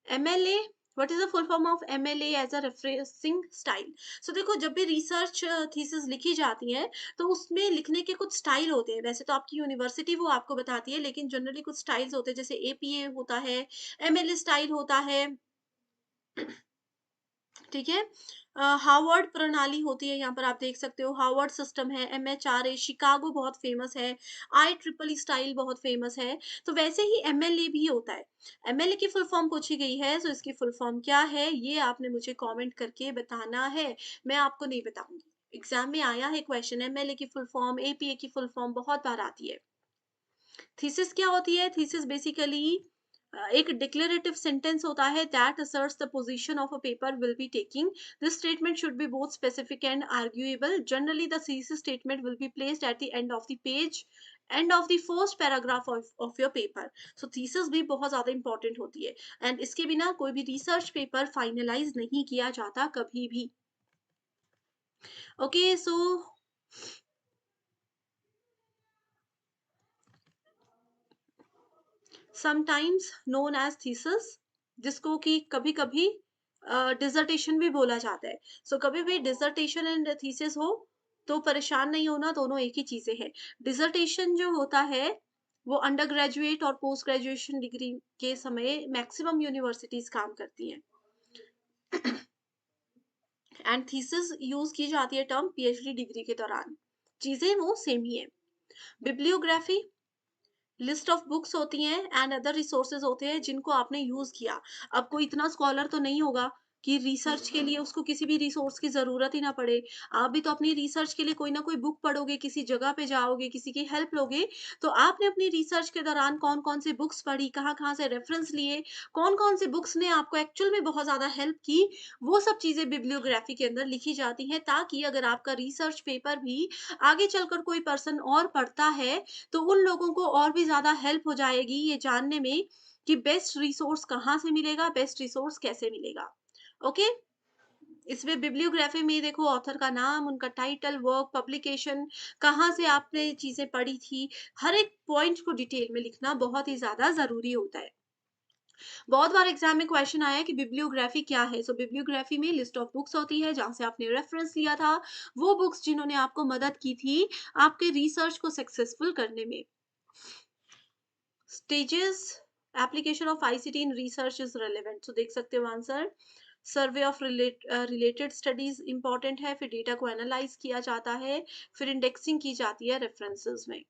MLA, what is the full form of MLA as a referencing style? So देखो, जब भी रिसर्च थीसिस लिखी जाती है तो उसमें लिखने के कुछ स्टाइल होते हैं, वैसे तो आपकी यूनिवर्सिटी वो आपको बताती है, लेकिन जनरली कुछ स्टाइल्स होते हैं, जैसे एपीए होता है, एमएलए स्टाइल होता है, ठीक है। हार्वर्ड प्रणाली होती है, यहाँ पर आप देख सकते हो हार्वर्ड सिस्टम है, MHRA शिकागो बहुत फेमस है, IEEE स्टाइल बहुत फेमस है। तो वैसे ही MLA भी होता है। MLA की फुल फॉर्म पूछी गई है, तो इसकी फुल फॉर्म क्या है ये आपने मुझे कमेंट करके बताना है, मैं आपको नहीं बताऊंगी। एग्जाम में आया है क्वेश्चन, MLA की फुल फॉर्म, APA की फुल फॉर्म बहुत बार आती है। थीसिस क्या होती है? थीसिस बेसिकली एक डिक्लेरेटिव सेंटेंस होता है that asserts the position of a paper will be taking. This statement should be both specific and arguable. Generally, the thesis statement will be placed at the end of the page, end of the first paragraph of your paper. So thesis भी बहुत ज़्यादा important होती है, and इसके बिना कोई भी research paper finalize नहीं किया जाता कभी भी। Okay, so sometimes known as thesis, जिसको कि कभी कभी डिसर्टेशन भी बोला जाता है। सो कभी भी डिसर्टेशन एंड थीसिस हो तो परेशान नहीं होना, दोनों एक ही चीजें हैं। डिसर्टेशन जो होता है वो अंडर ग्रेजुएट और पोस्ट ग्रेजुएशन डिग्री के समय मैक्सिमम यूनिवर्सिटीज काम करती हैं, एंड थीसिस यूज की जाती है टर्म PhD डिग्री के दौरान। चीजें वो सेम ही है। बिब्लियोग्राफी लिस्ट ऑफ बुक्स होती हैं एंड अदर रिसोर्सेज होते हैं जिनको आपने यूज किया। अब कोई इतना स्कॉलर तो नहीं होगा कि रिसर्च के लिए उसको किसी भी रिसोर्स की जरूरत ही ना पड़े। आप भी तो अपनी रिसर्च के लिए कोई ना कोई बुक पढ़ोगे, किसी जगह पे जाओगे, किसी की हेल्प लोगे। तो आपने अपनी रिसर्च के दौरान कौन कौन सी बुक्स पढ़ी, कहाँ कहाँ से रेफरेंस लिए, कौन कौन सी बुक्स ने आपको एक्चुअल में बहुत ज्यादा हेल्प की, वो सब चीजें बिब्लियोग्राफी के अंदर लिखी जाती हैं, ताकि अगर आपका रिसर्च पेपर भी आगे चलकर कोई पर्सन और पढ़ता है तो उन लोगों को और भी ज़्यादा हेल्प हो जाएगी ये जानने में कि बेस्ट रिसोर्स कहाँ से मिलेगा, बेस्ट रिसोर्स कैसे मिलेगा। ओके? इसमें बिब्लियोग्राफी में देखो ऑथर का नाम, उनका टाइटल, वर्क, पब्लिकेशन, कहाँ से आपने चीज़ें पढ़ी थी, हर एक पॉइंट को डिटेल में लिखना बहुत ही ज़्यादा ज़रूरी होता है। बहुत बार एग्जाम में क्वेश्चन आया है कि बिब्लियोग्राफी क्या है? सो बिब्लियोग्राफी में लिस्ट ऑफ बुक्स होती है जहाँ से आपने रेफरेंस लिया था, वो बुक्स जिन्होंने आपको मदद की थी आपके रिसर्च को सक्सेसफुल करने में। Stages application of ICT in research is relevant, तो देख सकते हो answer. Survey of related studies important है, फिर डेटा को एनालाइज किया जाता है, फिर इंडेक्सिंग की जाती है रेफरेंसेस में।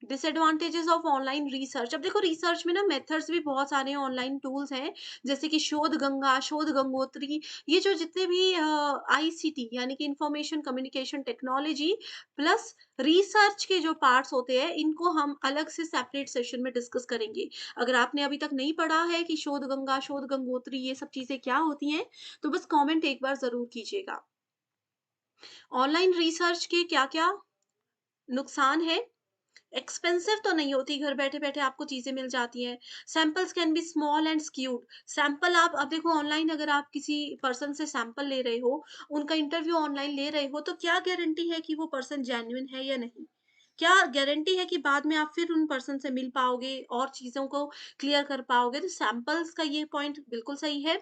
डिसएडवांटेजेस ऑफ ऑनलाइन रिसर्च, अब देखो रिसर्च में ना मेथड्स भी बहुत सारे ऑनलाइन टूल्स हैं, जैसे कि शोध गंगा, शोध गंगोत्री, ये जो जितने भी आईसीटी यानी कि information communication technology plus research के जो पार्ट्स होते हैं, इनको हम अलग से सेपरेट सेशन में डिस्कस करेंगे। अगर आपने अभी तक नहीं पढ़ा है कि शोध गंगा, शोध गंगोत्री ये सब चीजें क्या होती हैं, तो बस कमेंट एक बार जरूर कीजिएगा। ऑनलाइन रिसर्च के क्या क्या नुकसान है? एक्सपेंसिव तो नहीं होती, घर बैठे-बैठे आपको चीज़ें मिल जाती हैं। Samples can be small and skewed, sample आप अब देखो ऑनलाइन अगर आप किसी पर्सन से सैंपल ले रहे हो, उनका इंटरव्यू ऑनलाइन ले रहे हो, तो क्या गारंटी है कि वो पर्सन जेन्युइन है या नहीं? क्या गारंटी है कि बाद में आप फिर उन पर्सन से मिल पाओगे और चीज़ों को क्लियर कर पाओगे? तो सैंपल्स का ये पॉइंट बिल्कुल सही है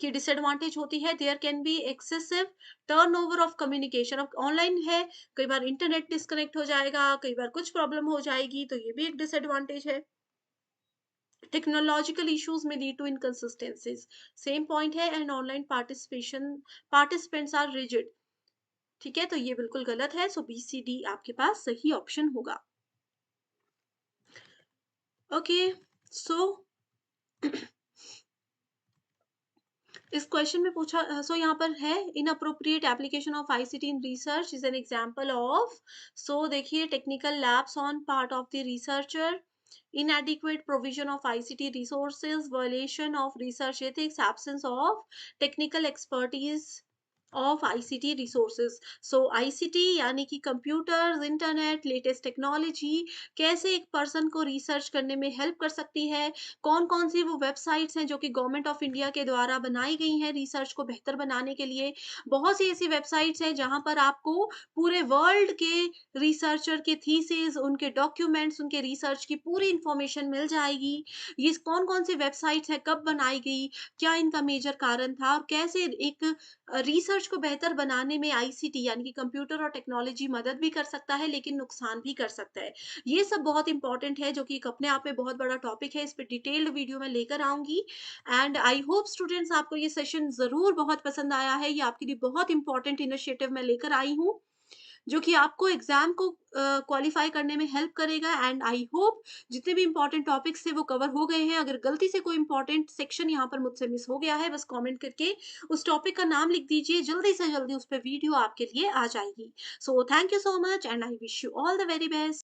की डिसएडवांटेज होती है। There can be excessive turnover of communication, अब ऑनलाइन है, कई बार इंटरनेट डिस्कनेक्ट हो जाएगा, कई बार कुछ प्रॉब्लम हो जाएगी, तो ये भी एक डिसएडवांटेज है। टेक्नोलॉजिकल इश्यूज में lead to inconsistencies, same point है। And online participants are rigid, ठीक है, तो ये बिल्कुल गलत है। सो BCD आपके पास सही ऑप्शन होगा। ओके, सो इस क्वेश्चन में पूछा सो यहाँ पर है inappropriate application of ICT in research is an example of. So देखिए technical lapse on part of the researcher, inadequate provision of ICT resources, violation of research ethics, absence of technical expertise of ICT resources. So ICT यानी कि computers, internet, latest technology कैसे एक person को research करने में help कर सकती है, कौन कौन सी वो वेबसाइट्स हैं जो कि गवर्नमेंट ऑफ इंडिया के द्वारा बनाई गई हैं रिसर्च को बेहतर बनाने के लिए। बहुत सी ऐसी वेबसाइट्स हैं जहां पर आपको पूरे वर्ल्ड के रिसर्चर के थीसिस, उनके डॉक्यूमेंट्स, उनके रिसर्च की पूरी इंफॉर्मेशन मिल जाएगी। ये कौन कौन सी वेबसाइट्स हैं, कब बनाई गई, क्या इनका मेजर कारण था और कैसे एक रिसर्च रिसर्च को बेहतर बनाने में आईसीटी यानी कि कंप्यूटर और टेक्नोलॉजी मदद भी कर सकता है, लेकिन नुकसान भी कर सकता है। ये सब बहुत इंपॉर्टेंट है, जो कि एक अपने आप में बहुत बड़ा टॉपिक है। इस पे डिटेल्ड वीडियो मैं लेकर आऊँगी एंड आई होप स्टूडेंट्स आपको ये सेशन ज़रूर बहुत पसंद आया है। ये आपके लिए बहुत इंपॉर्टेंट इनिशिएटिव मैं लेकर आई हूँ, जो कि आपको एग्ज़ाम को क्वालीफाई करने में हेल्प करेगा एंड आई होप जितने भी इम्पोर्टेंट टॉपिक्स थे वो कवर हो गए हैं। अगर गलती से कोई इम्पोर्टेंट सेक्शन यहाँ पर मुझसे मिस हो गया है, बस कमेंट करके उस टॉपिक का नाम लिख दीजिए, जल्दी से जल्दी उस पे वीडियो आपके लिए आ जाएगी। So thank you so much and I wish you all the very best.